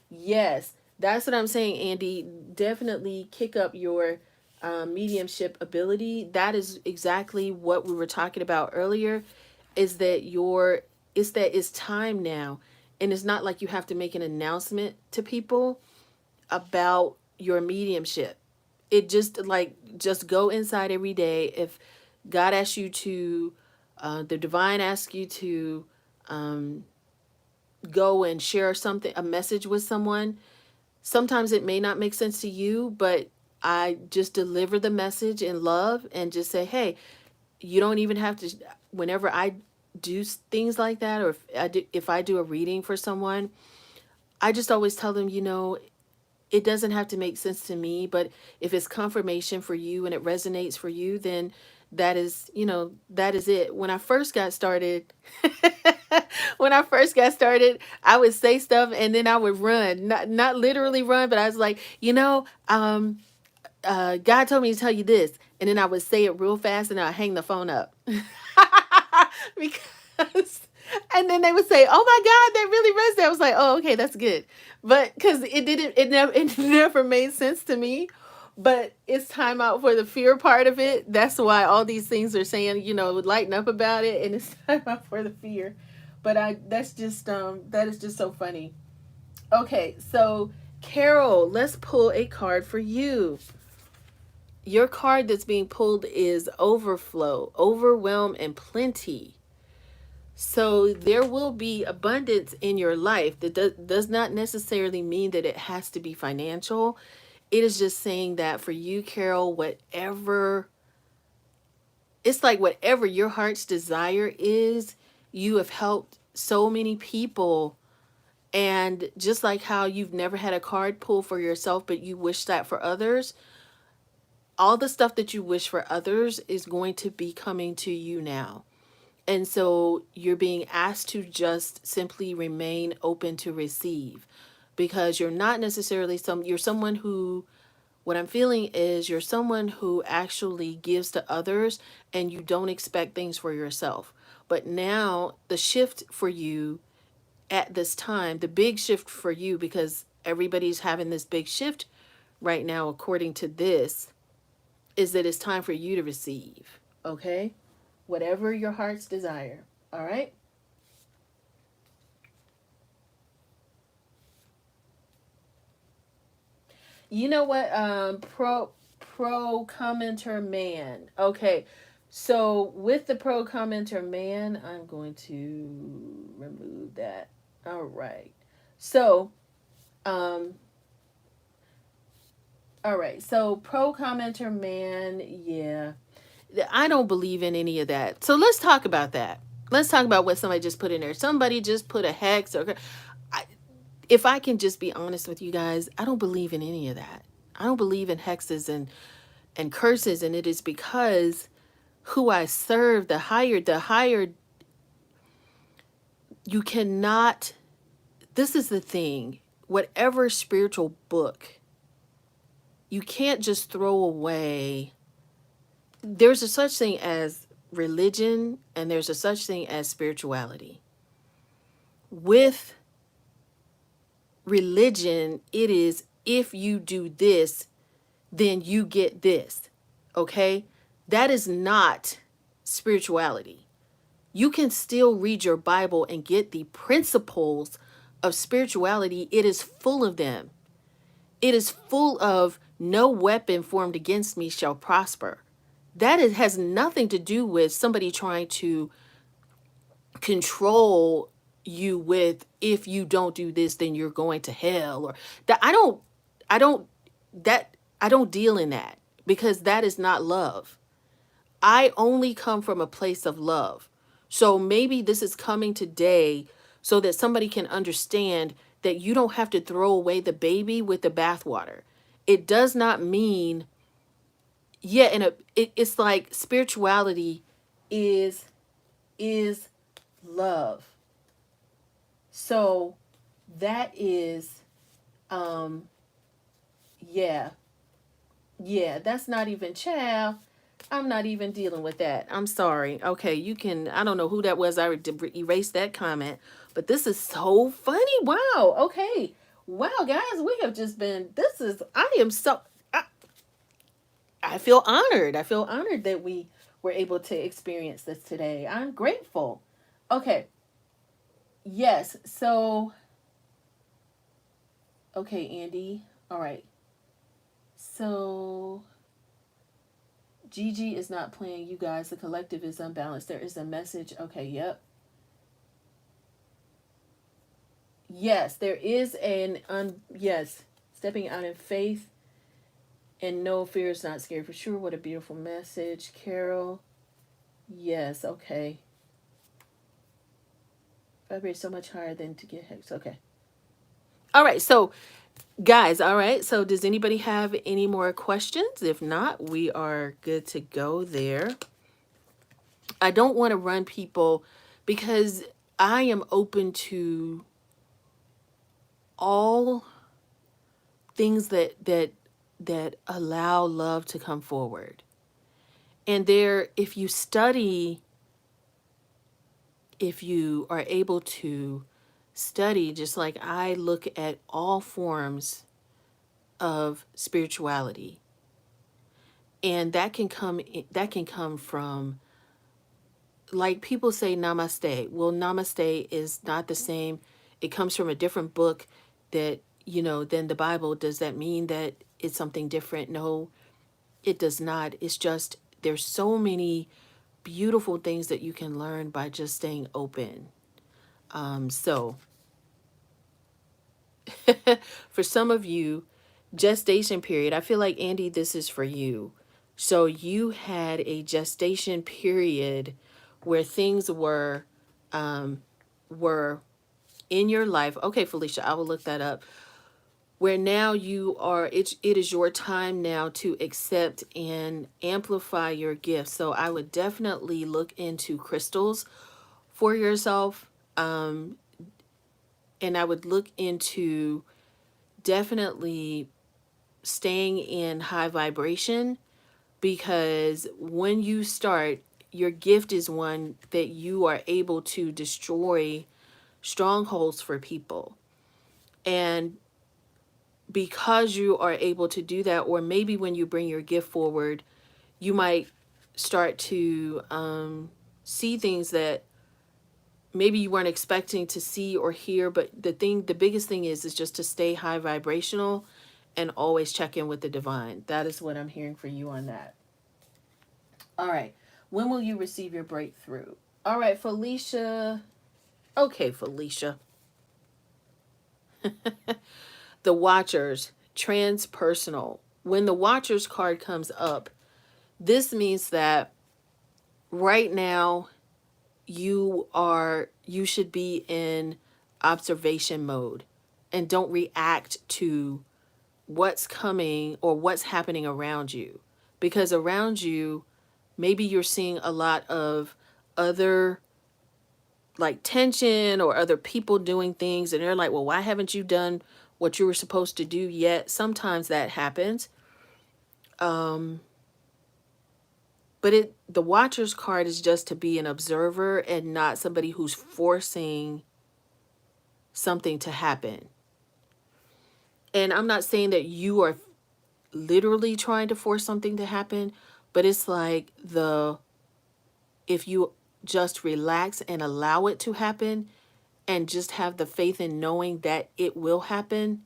A: Yes, that's what I'm saying, Andy. Definitely kick up your mediumship ability. That is exactly what we were talking about earlier. Is that it's time now, and it's not like you have to make an announcement to people about your mediumship. It just go inside every day. If God asks you to, the divine asks you to um, go and share something, a message with someone. Sometimes it may not make sense to you, but I just deliver the message in love and just say, hey, you don't even have to. Whenever I do things like that, or if I do a reading for someone, I just always tell them, it doesn't have to make sense to me, but if it's confirmation for you and it resonates for you, then that is it. When I first got started, I would say stuff and then I would run. Not literally run, but I was like, God told me to tell you this. And then I would say it real fast and I'd hang the phone up. Because and then they would say, "Oh my God, that really resonated." I was like, "Oh, okay, that's good," but because it never made sense to me. But it's time out for the fear part of it. That's why all these things are saying, lighten up about it, and it's time out for the fear. But that is just so funny. Okay, so Carol, let's pull a card for you. Your card that's being pulled is overflow, overwhelm, and plenty. So there will be abundance in your life. That does not necessarily mean that it has to be financial. It is just saying that for you, Carol, it's like whatever your heart's desire is, you have helped so many people. And just like how you've never had a card pull for yourself, but you wish that for others, all the stuff that you wish for others is going to be coming to you now. And so you're being asked to just simply remain open to receive, because you're not necessarily you're someone who, what I'm feeling is you're someone who actually gives to others and you don't expect things for yourself. But now the shift for you at this time, the big shift for you, because everybody's having this big shift right now, according to this, is that it's time for you to receive. Okay? Whatever your heart's desire. All right? You know what? Pro commenter man. Okay. So with the pro commenter man, I'm going to remove that. All right. So, um, all right. So pro commenter man, yeah. I don't believe in any of that. So let's talk about that. Let's talk about what somebody just put in there. Somebody just put a hex or if I can just be honest with you guys, I don't believe in any of that. I don't believe in hexes and curses, and it is because who I serve, the higher you cannot. This is the thing. Whatever spiritual book, you can't just throw away. There's a such thing as religion and there's a such thing as spirituality. With religion, it is if you do this, then you get this. Okay? That is not spirituality. You can still read your Bible and get the principles of spirituality. It is full of them. It is full of no weapon formed against me shall prosper. Has nothing to do with somebody trying to control you with, if you don't do this then you're going to hell, or that. I don't that I don't deal in that, because that is not love. I only come from a place of love. So maybe this is coming today so that somebody can understand that you don't have to throw away the baby with the bathwater. It does not mean, yeah, it's like spirituality is is love. So that is, um yeah, yeah, that's not even, child. I'm not even dealing with that. I'm sorry. Okay, you can, I don't know who that was. I erased that comment. But this is so funny. Wow. Okay. Wow, guys, we have just been, this is, I am so, I, I feel honored. I feel honored that we were able to experience this today. I'm grateful. Okay. Yes. So, okay, Andy. All right. So, Gigi is not playing, you guys. The collective is unbalanced. There is a message. Okay, yep. Yes, there is yes, stepping out in faith and no fear is not scary for sure. What a beautiful message, Carol. Yes, okay. Vibrate so much higher than to get hex. Okay. All right, so guys, all right. So does anybody have any more questions? If not, we are good to go there. I don't want to run people because I am open to all things that allow love to come forward. And there, if you study, if you are able to study, just like I look at all forms of spirituality, and that can come from, like people say namaste. Well, namaste is not the same. It comes from a different book that, than the Bible. Does that mean that it's something different? No, it does not. It's just there's so many beautiful things that you can learn by just staying open. So for some of you, gestation period, I feel like, Andy, this is for you. So you had a gestation period where things were in your life. Okay, Felicia, I will look that up. Where now it is your time now to accept and amplify your gifts. So I would definitely look into crystals for yourself. And I would look into definitely staying in high vibration, because when you start, your gift is one that you are able to destroy strongholds for people. And because you are able to do that, or maybe when you bring your gift forward, you might start to see things that maybe you weren't expecting to see or hear. But the biggest thing is just to stay high vibrational and always check in with the divine. That is what I'm hearing for you on that. All right. When will you receive your breakthrough? All right, Felicia. Okay, Felicia. The Watchers, transpersonal. When the Watchers card comes up, this means that right now you should be in observation mode and don't react to what's coming or what's happening around you, because around you maybe you're seeing a lot of other, like, tension, or other people doing things and they're like, well, why haven't you done what you were supposed to do yet? Sometimes that happens. But the Watcher's card is just to be an observer and not somebody who's forcing something to happen. And I'm not saying that you are literally trying to force something to happen, but it's like, if you just relax and allow it to happen and just have the faith in knowing that it will happen,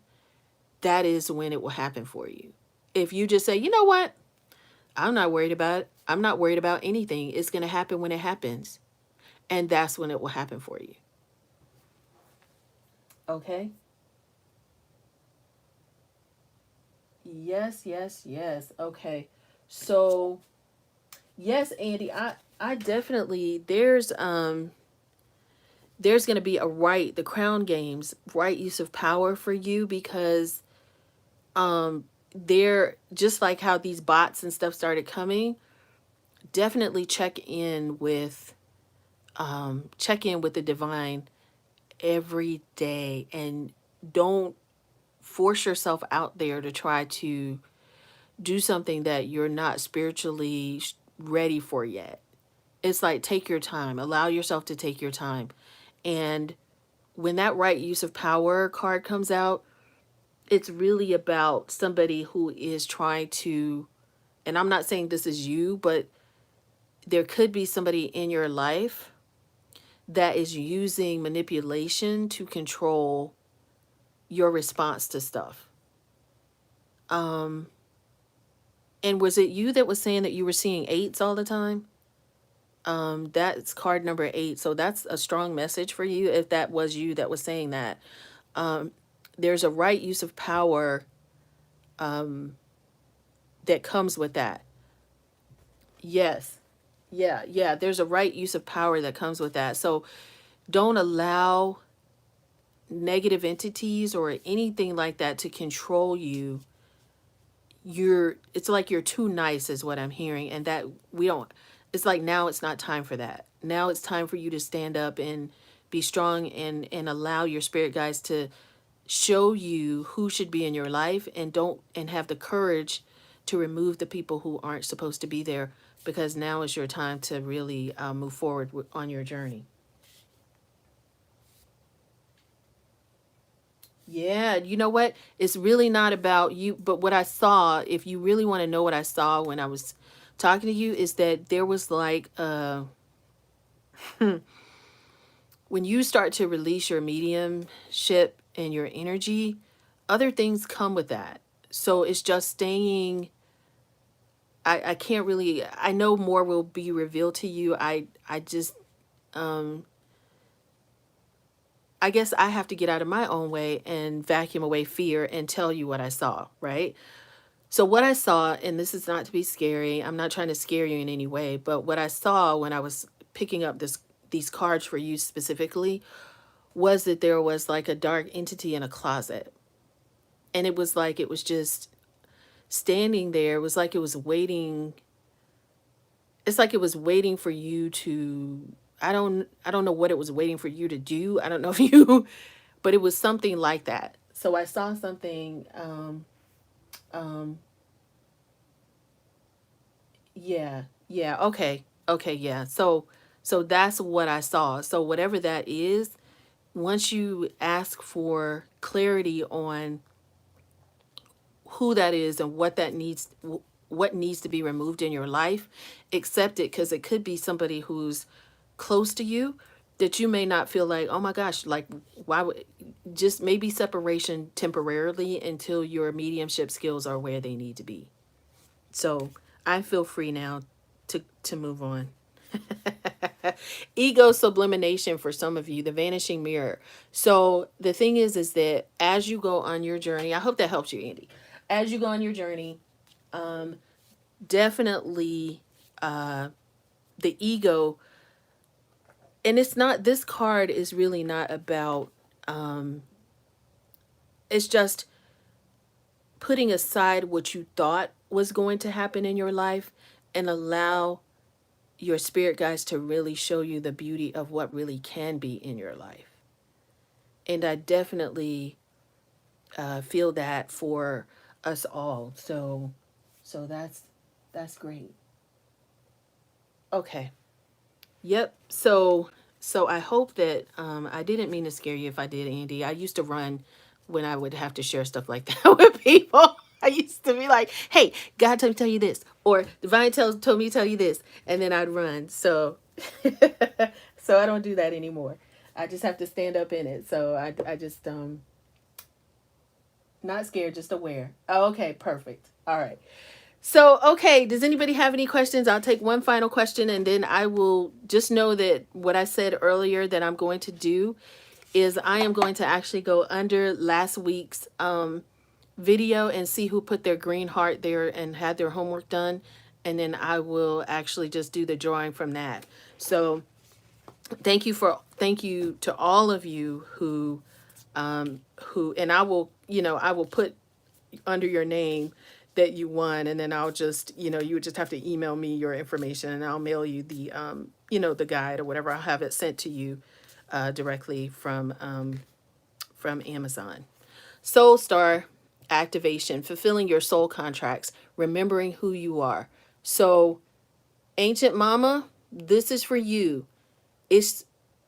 A: that is when it will happen for you. If you just say, you know what, I'm not worried about it. I'm not worried about anything. It's going to happen when it happens. And that's when it will happen for you. Okay. Yes, yes, yes. Okay. So, yes, Andy, I definitely there's going to be a right, the crown games, right use of power for you, because they're just like how these bots and stuff started coming. Definitely check in with the divine every day, and don't force yourself out there to try to do something that you're not spiritually ready for yet. It's like, take your time, allow yourself to take your time. And when that right use of power card comes out, it's really about somebody who is trying to, and I'm not saying this is you, but there could be somebody in your life that is using manipulation to control your response to stuff. Um, and was it you that was saying that you were seeing eights all the time? That's card number 8. So that's a strong message for you if that was you that was saying that. There's a right use of power that comes with that. Yes. Yeah, yeah. There's a right use of power that comes with that. So don't allow negative entities or anything like that to control you. It's like you're too nice is what I'm hearing, and that we don't, it's like now it's not time for that. Now it's time for you to stand up and be strong, and allow your spirit guides to show you who should be in your life, and don't and have the courage to remove the people who aren't supposed to be there, because now is your time to really move forward on your journey. Yeah, you know what? It's really not about you, but what I saw, if you really want to know what I saw when I was talking to you, is that there was like when you start to release your mediumship and your energy, other things come with that. So it's just staying, I can't really, I know more will be revealed to you. I just I guess I have to get out of my own way and vacuum away fear and tell you what I saw, right? So what I saw, and this is not to be scary, I'm not trying to scare you in any way, but what I saw when I was picking up these cards for you specifically was that there was like a dark entity in a closet. And it was like it was just standing there. It was like it was waiting. It's like it was waiting for you to, I don't know what it was waiting for you to do. I don't know if you but it was something like that. So I saw something um yeah, yeah, okay. Okay, yeah. So that's what I saw. So whatever that is, once you ask for clarity on who that is and what needs to be removed in your life, accept it, because it could be somebody who's close to you that you may not feel like, oh my gosh, like why would, just maybe separation temporarily until your mediumship skills are where they need to be. So I feel free now to move on. Ego sublimination for some of you, the vanishing mirror. So the thing is that as you go on your journey, I hope that helps you, Andy. As you go on your journey, definitely the ego, and it's not, this card is really not about, it's just putting aside what you thought was going to happen in your life, and allow your spirit guides to really show you the beauty of what really can be in your life. And I definitely feel that for us all. So that's great. Okay. Yep. So I hope that I didn't mean to scare you if I did, Andy. I used to run when I would have to share stuff like that with people. I used to be like, "Hey, God told me to tell you this," or "Divine told me to tell you this," and then I'd run. So, so I don't do that anymore. I just have to stand up in it. So I just not scared, just aware. Oh, okay, perfect. All right. So, okay, does anybody have any questions? I'll take one final question, and then I will just know that what I said earlier that I'm going to do is I am going to actually go under last week's video and see who put their green heart there and had their homework done. And then I will actually just do the drawing from that. So thank you to all of you who, and I will, I will put under your name that you won, and then I'll just, you would just have to email me your information, and I'll mail you the, the guide or whatever. I'll have it sent to you directly from Amazon. Soul Star activation, fulfilling your soul contracts, remembering who you are. So, Ancient Mama, this is for you. It's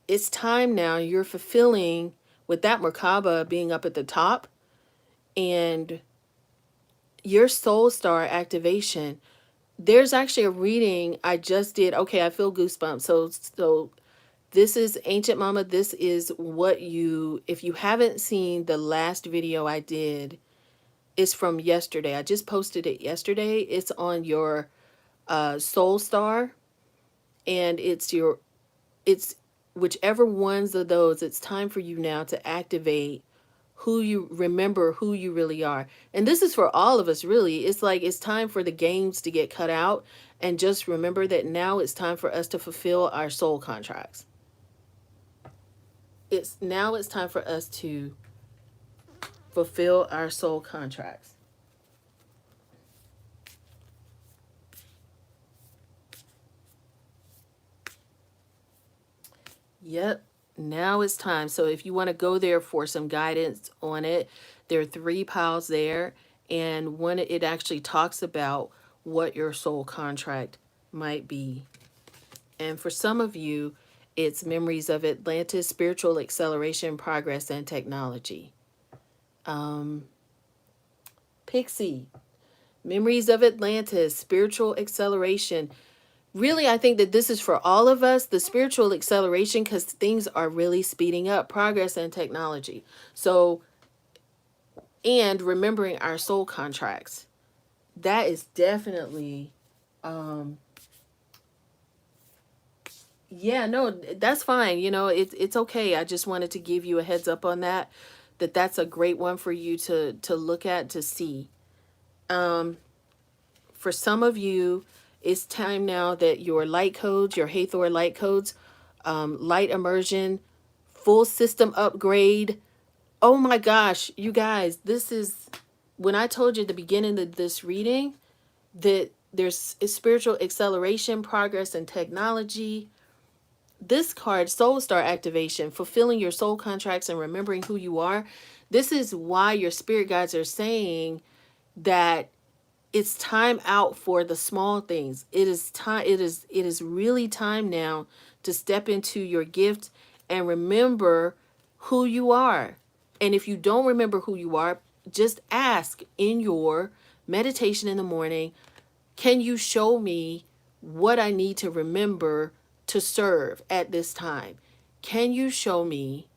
A: it's time now. You're fulfilling with that Merkaba being up at the top, and your Soul Star activation. There's actually a reading I just did. Okay, I feel goosebumps. So this is Ancient Mama. This is what you, if you haven't seen the last video I did, it's from yesterday. I just posted it yesterday. It's on your Soul Star, and it's whichever ones of those. It's time for you now to activate who you remember, who you really are. And this is for all of us, really. It's like it's time for the games to get cut out, and just remember that now it's time for us to fulfill our soul contracts. It's time for us to fulfill our soul contracts. Yep, now it's time. So if you want to go there for some guidance on it, there are 3 piles there, and one, it actually talks about what your soul contract might be. And for some of you, it's memories of Atlantis, spiritual acceleration, progress, and technology. Pixie, memories of Atlantis, spiritual acceleration. Really, I think that this is for all of us, the spiritual acceleration, because things are really speeding up, progress and technology. So, and remembering our soul contracts. That is definitely, yeah, no, that's fine. It's okay. I just wanted to give you a heads up on that, that's a great one for you to look at, to see. For some of you, it's time now that your light codes, your Hathor light codes, light immersion, full system upgrade. Oh my gosh, you guys, this is when I told you at the beginning of this reading that there's spiritual acceleration, progress, and technology. This card, Soul Star activation, fulfilling your soul contracts and remembering who you are. This is why your spirit guides are saying that it's time out for the small things. It is time. It is really time now to step into your gift and remember who you are. And if you don't remember who you are, just ask in your meditation in the morning, can you show me what I need to remember to serve at this time? Can you show me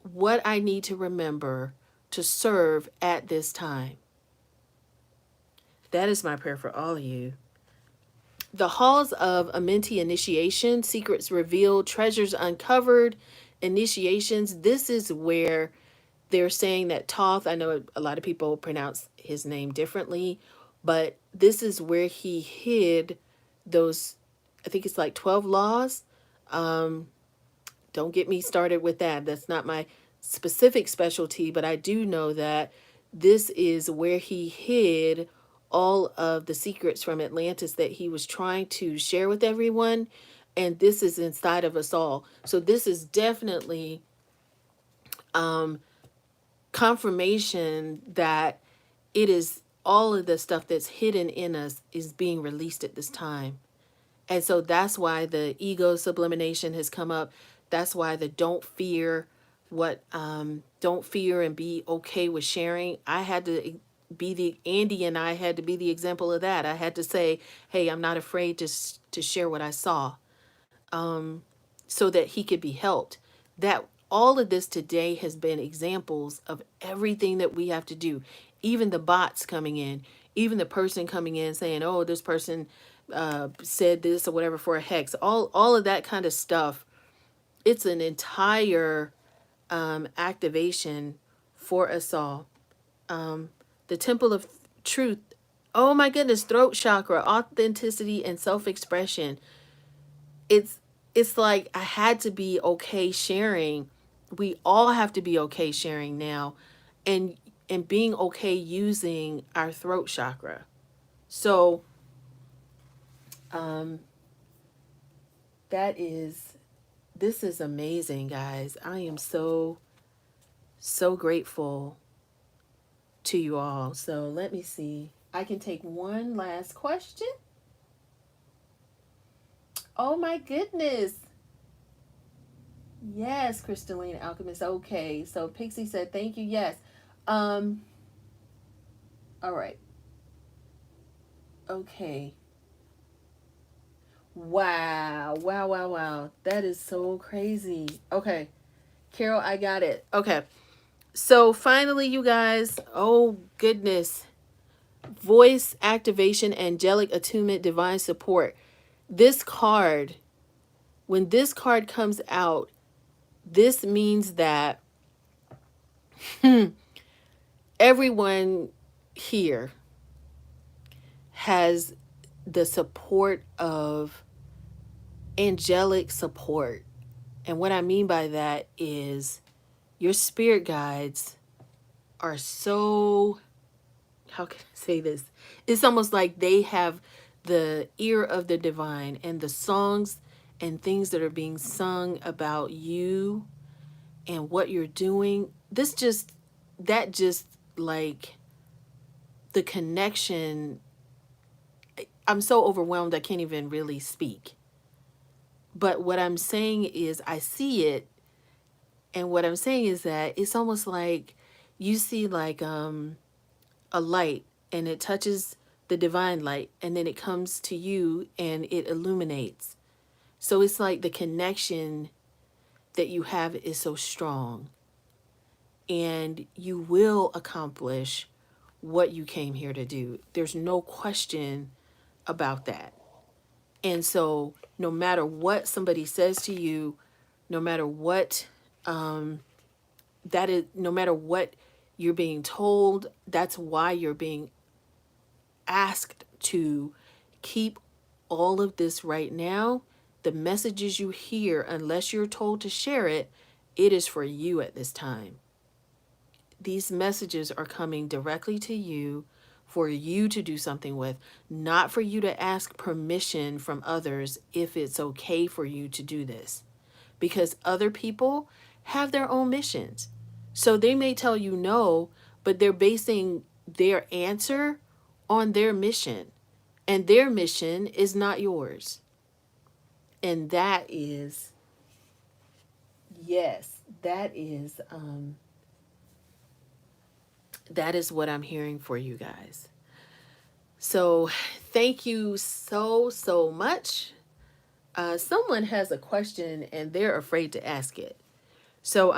A: what I need to remember to serve at this time? That is my prayer for all of you. The halls of Amenti initiation, secrets revealed, treasures uncovered, initiations. This is where they're saying that Thoth, I know a lot of people pronounce his name differently, but this is where he hid those, I think it's like 12 laws. Don't get me started with that. That's not my specific specialty, but I do know that this is where he hid all of the secrets from Atlantis that he was trying to share with everyone. And this is inside of us all. So this is definitely confirmation that it is all of the stuff that's hidden in us is being released at this time. And so that's why the ego sublimation has come up. That's why the don't fear don't fear and be okay with sharing. I had to be Andy and I had to be the example of that. I had to say, hey, I'm not afraid to share what I saw, so that he could be helped. That all of this today has been examples of everything that we have to do. Even the bots coming in, even the person coming in saying, oh, this person said this or whatever for a hex, all of that kind of stuff. It's an entire activation for us all. The temple of truth. Oh my goodness, throat chakra, authenticity and self-expression. It's it's like I had to be okay sharing. We all have to be okay sharing now, and being okay using our throat chakra. So um that is this is amazing, guys. I am so grateful to you all. So let me see. I can take one last question. Oh my goodness. Yes, Crystalline Alchemist. Okay. So Pixie said thank you. Yes. Um all right. Okay. Wow. Wow, wow, wow. That is so crazy. Okay. Carol, I got it. Okay. So finally, you guys, oh goodness. Voice activation, angelic attunement, divine support. This card, when this card comes out, this means that everyone here has the support of angelic support. And what I mean by that is your spirit guides are so, how can I say this? It's almost like they have the ear of the divine, and the songs and things that are being sung about you and what you're doing. That just like the connection. I'm so overwhelmed I can't even really speak. But what I'm saying is I see it, and what I'm saying is that it's almost like you see like a light, and it touches the divine light, and then it comes to you and it illuminates. So it's like the connection that you have is so strong, and you will accomplish what you came here to do. There's no question about that. And so no matter what somebody says to you, no matter what that is, no matter what you're being told, that's why you're being asked to keep all of this right now. The messages you hear, unless you're told to share it, it is for you at this time. These messages are coming directly to you for you to do something with, not for you to ask permission from others if it's okay for you to do this. Because other people have their own missions. So they may tell you no, but they're basing their answer on their mission. And their mission is not yours. And that is, yes, that is what I'm hearing for you guys. So thank you so much. Someone has a question and they're afraid to ask it. So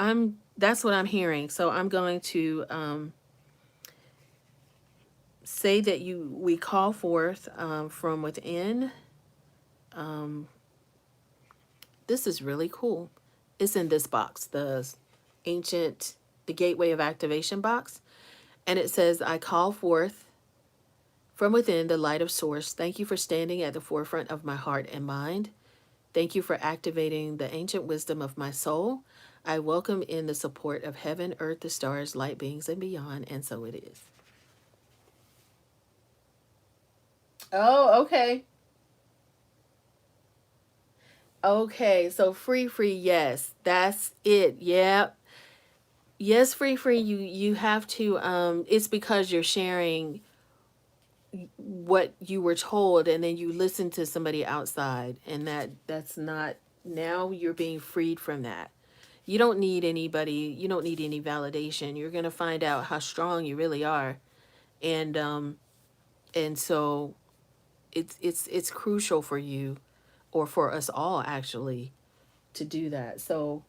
A: that's what I'm hearing. So I'm going to say that we call forth from within. This is really cool. It's in this box, the Gateway of Activation box. And it says, I call forth from within the light of source. Thank you for standing at the forefront of my heart and mind. Thank you for activating the ancient wisdom of my soul. I welcome in the support of heaven, earth, the stars, light beings, and beyond. And so it is. Oh, okay. Okay, so free, yes, that's it. Yeah. Yes, free, you have to it's because you're sharing what you were told, and then you listen to somebody outside, and that's not, now you're being freed from that. You don't need anybody, you don't need any validation. You're going to find out how strong you really are. And so it's crucial for you, or for us all actually, to do that. So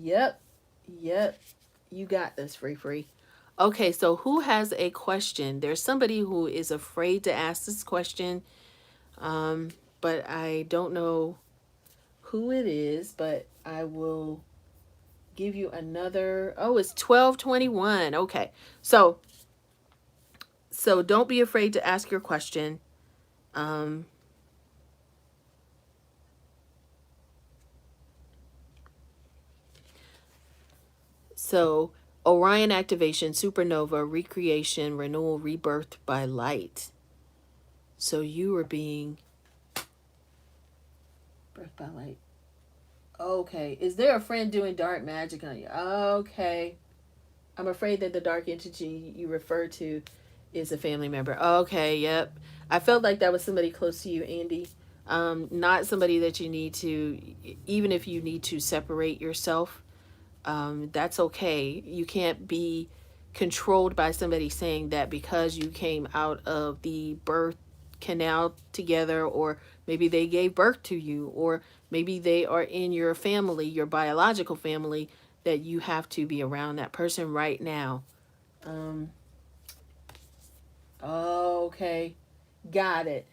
A: yep, yep, you got this, free. Okay, so who has a question? There's somebody who is afraid to ask this question, but I don't know who it is, but I will give you another. Oh, it's 12:21. Okay. So don't be afraid to ask your question. Um so Orion activation, supernova, recreation, renewal, rebirth by light. So you are being birthed by light. Okay. Is there a friend doing dark magic on you? Okay. I'm afraid that the dark entity you refer to is a family member. Okay, yep. I felt like that was somebody close to you, Andy. Not somebody that you need to, even if you need to separate yourself, that's okay. You can't be controlled by somebody saying that because you came out of the birth canal together, or maybe they gave birth to you, or maybe they are in your family, your biological family, that you have to be around that person right now. Um, okay, got it.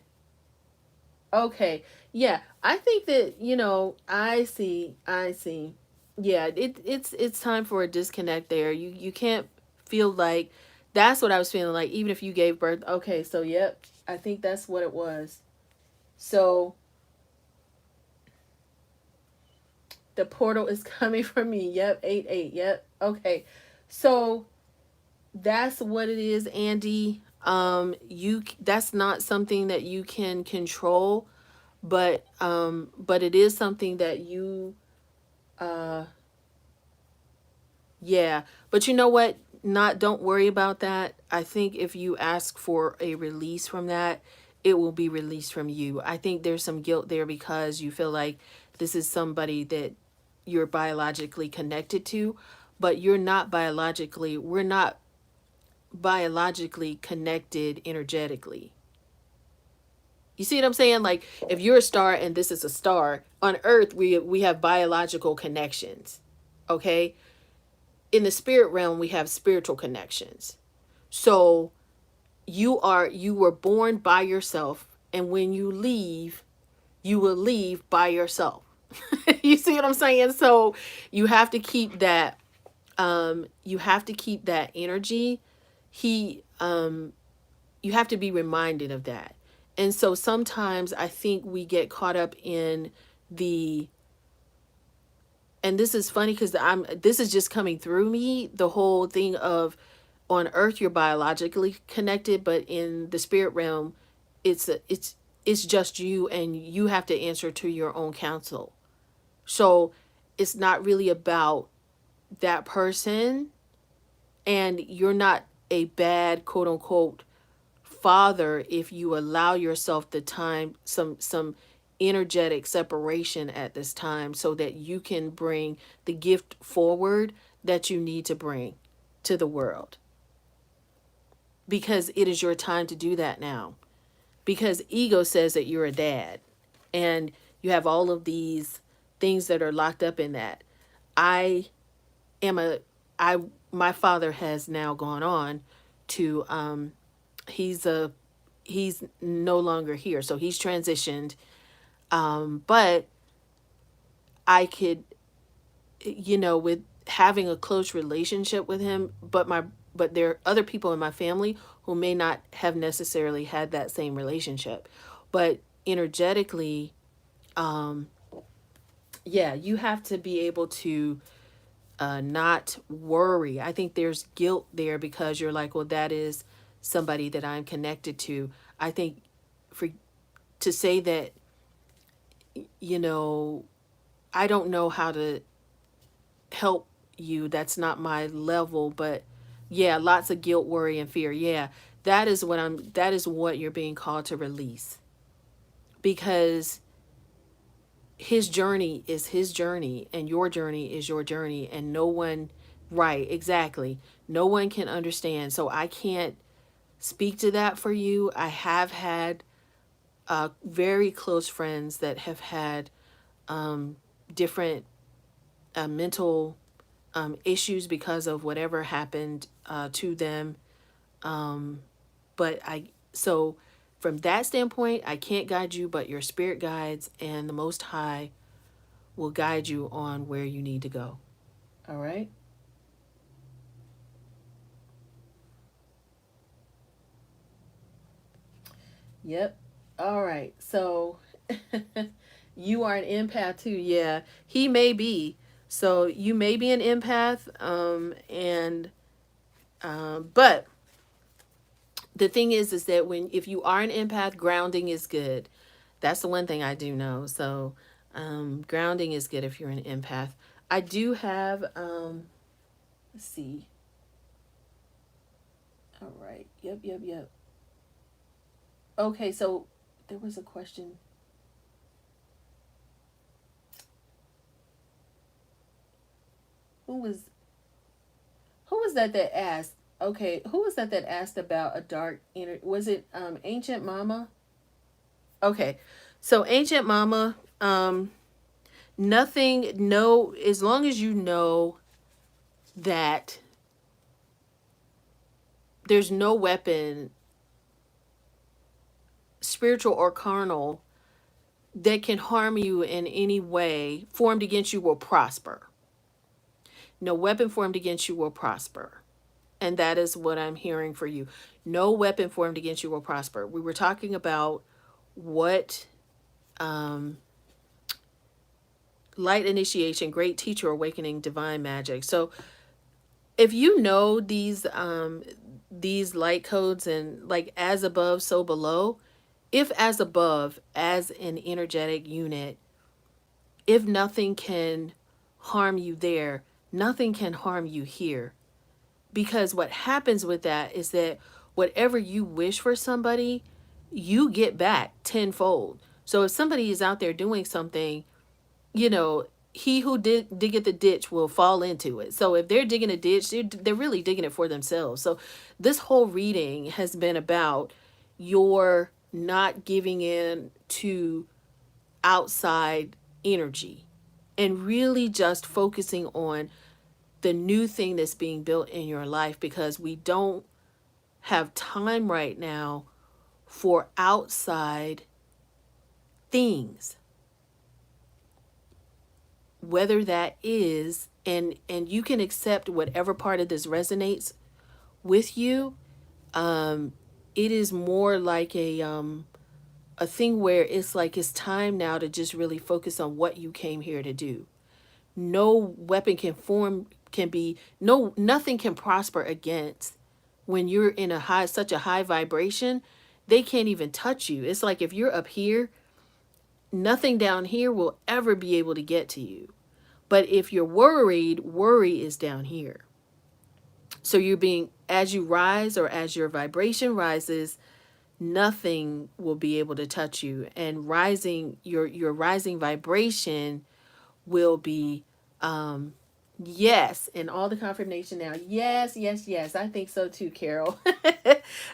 A: Okay, yeah, I think that I see. Yeah, it's time for a disconnect there. You can't feel like that's what I was feeling like. Even if you gave birth, okay, so yep, I think that's what it was. So the portal is coming from me. Yep, 8-8. Yep, okay, so that's what it is, Andy. You That's not something that you can control, but it is something that you uh yeah, but you know what, not don't worry about that. I think if you ask for a release from that, it will be released from you. I think there's some guilt there because you feel like this is somebody that you're biologically connected to, but we're not biologically connected energetically. You see what I'm saying? Like if you're a star and this is a star, on Earth we have biological connections. Okay? In the spirit realm we have spiritual connections. So you were born by yourself, and when you leave, you will leave by yourself. You see what I'm saying? So you have to keep that energy. He You have to be reminded of that. And so sometimes I think we get caught up in the, and this is funny because this is just coming through me, the whole thing of on Earth you're biologically connected, but in the spirit realm it's just you, and you have to answer to your own counsel. So it's not really about that person, and you're not a bad quote unquote father if you allow yourself the time, some energetic separation at this time, so that you can bring the gift forward that you need to bring to the world, because it is your time to do that now. Because ego says that you're a dad, and you have all of these things that are locked up in that. I am a I My father has now gone on to he's a he's no longer here, so he's transitioned. But I could, with having a close relationship with him, but there are other people in my family who may not have necessarily had that same relationship. But energetically, um yeah, you have to be able to not worry. I think there's guilt there because you're like, well, that is somebody that I'm connected to. I think for to say that, you know, I don't know how to help you. That's not my level, but yeah, lots of guilt, worry, and fear. Yeah, that is what you're being called to release, because his journey is his journey and your journey is your journey, and no one, right, exactly, no one can understand. So I can't speak to that for you. I have had very close friends that have had different mental issues because of whatever happened to them. But so from that standpoint, I can't guide you, but your spirit guides and the Most High will guide you on where you need to go. All right. Yep. All right. So you are an empath too. Yeah. He may be. So you may be an empath. But the thing is that when, if you are an empath, grounding is good. That's the one thing I do know. So, grounding is good if you're an empath. I do have, let's see. All right. Yep, yep, yep. Okay, so there was a question. Who was who was that asked? Okay, who was that asked about a dark inner? Was it Ancient Mama? Okay, so Ancient Mama, nothing. No, as long as you know that there's no weapon, spiritual or carnal, that can harm you in any way formed against you will prosper. No weapon formed against you will prosper. And that is what I'm hearing for you. No weapon formed against you will prosper. We were talking about what um, light initiation, great teacher awakening, divine magic. So if you know these light codes and like as above, so below, if as above, as an energetic unit, if nothing can harm you there, nothing can harm you here. Because what happens with that is that whatever you wish for somebody, you get back tenfold. So if somebody is out there doing something, you know, he who diggeth the ditch will fall into it. So if they're digging a ditch, they're really digging it for themselves. So this whole reading has been about your not giving in to outside energy and really just focusing on the new thing that's being built in your life, because we don't have time right now for outside things, whether that is, and you can accept whatever part of this resonates with you. It is more like a thing where it's like it's time now to just really focus on what you came here to do. No weapon can form, can be, no, nothing can prosper against, when you're in a high, such a high vibration, they can't even touch you. It's like if you're up here, nothing down here will ever be able to get to you. But if you're worried, worry is down here. So you're being, as you rise or as your vibration rises, nothing will be able to touch you. And rising, your rising vibration will be, yes, and all the confirmation now. Yes, yes, yes. I think so too, Carol.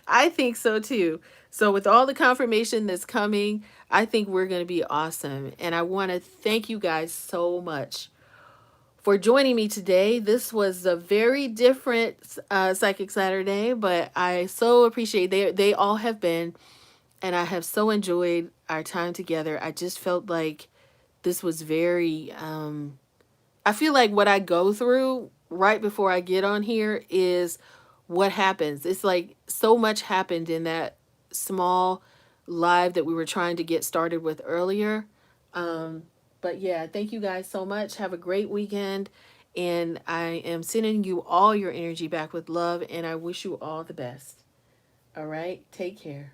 A: I think so too. So with all the confirmation that's coming, I think we're going to be awesome. And I want to thank you guys so much for joining me today. This was a very different Psychic Saturday, but I so appreciate they all have been, and I have so enjoyed our time together. I just felt like this was very I feel like what I go through right before I get on here is what happens. It's like so much happened in that small live that we were trying to get started with earlier. Um, but yeah, thank you guys so much. Have a great weekend. And I am sending you all your energy back with love. And I wish you all the best. All right. Take care.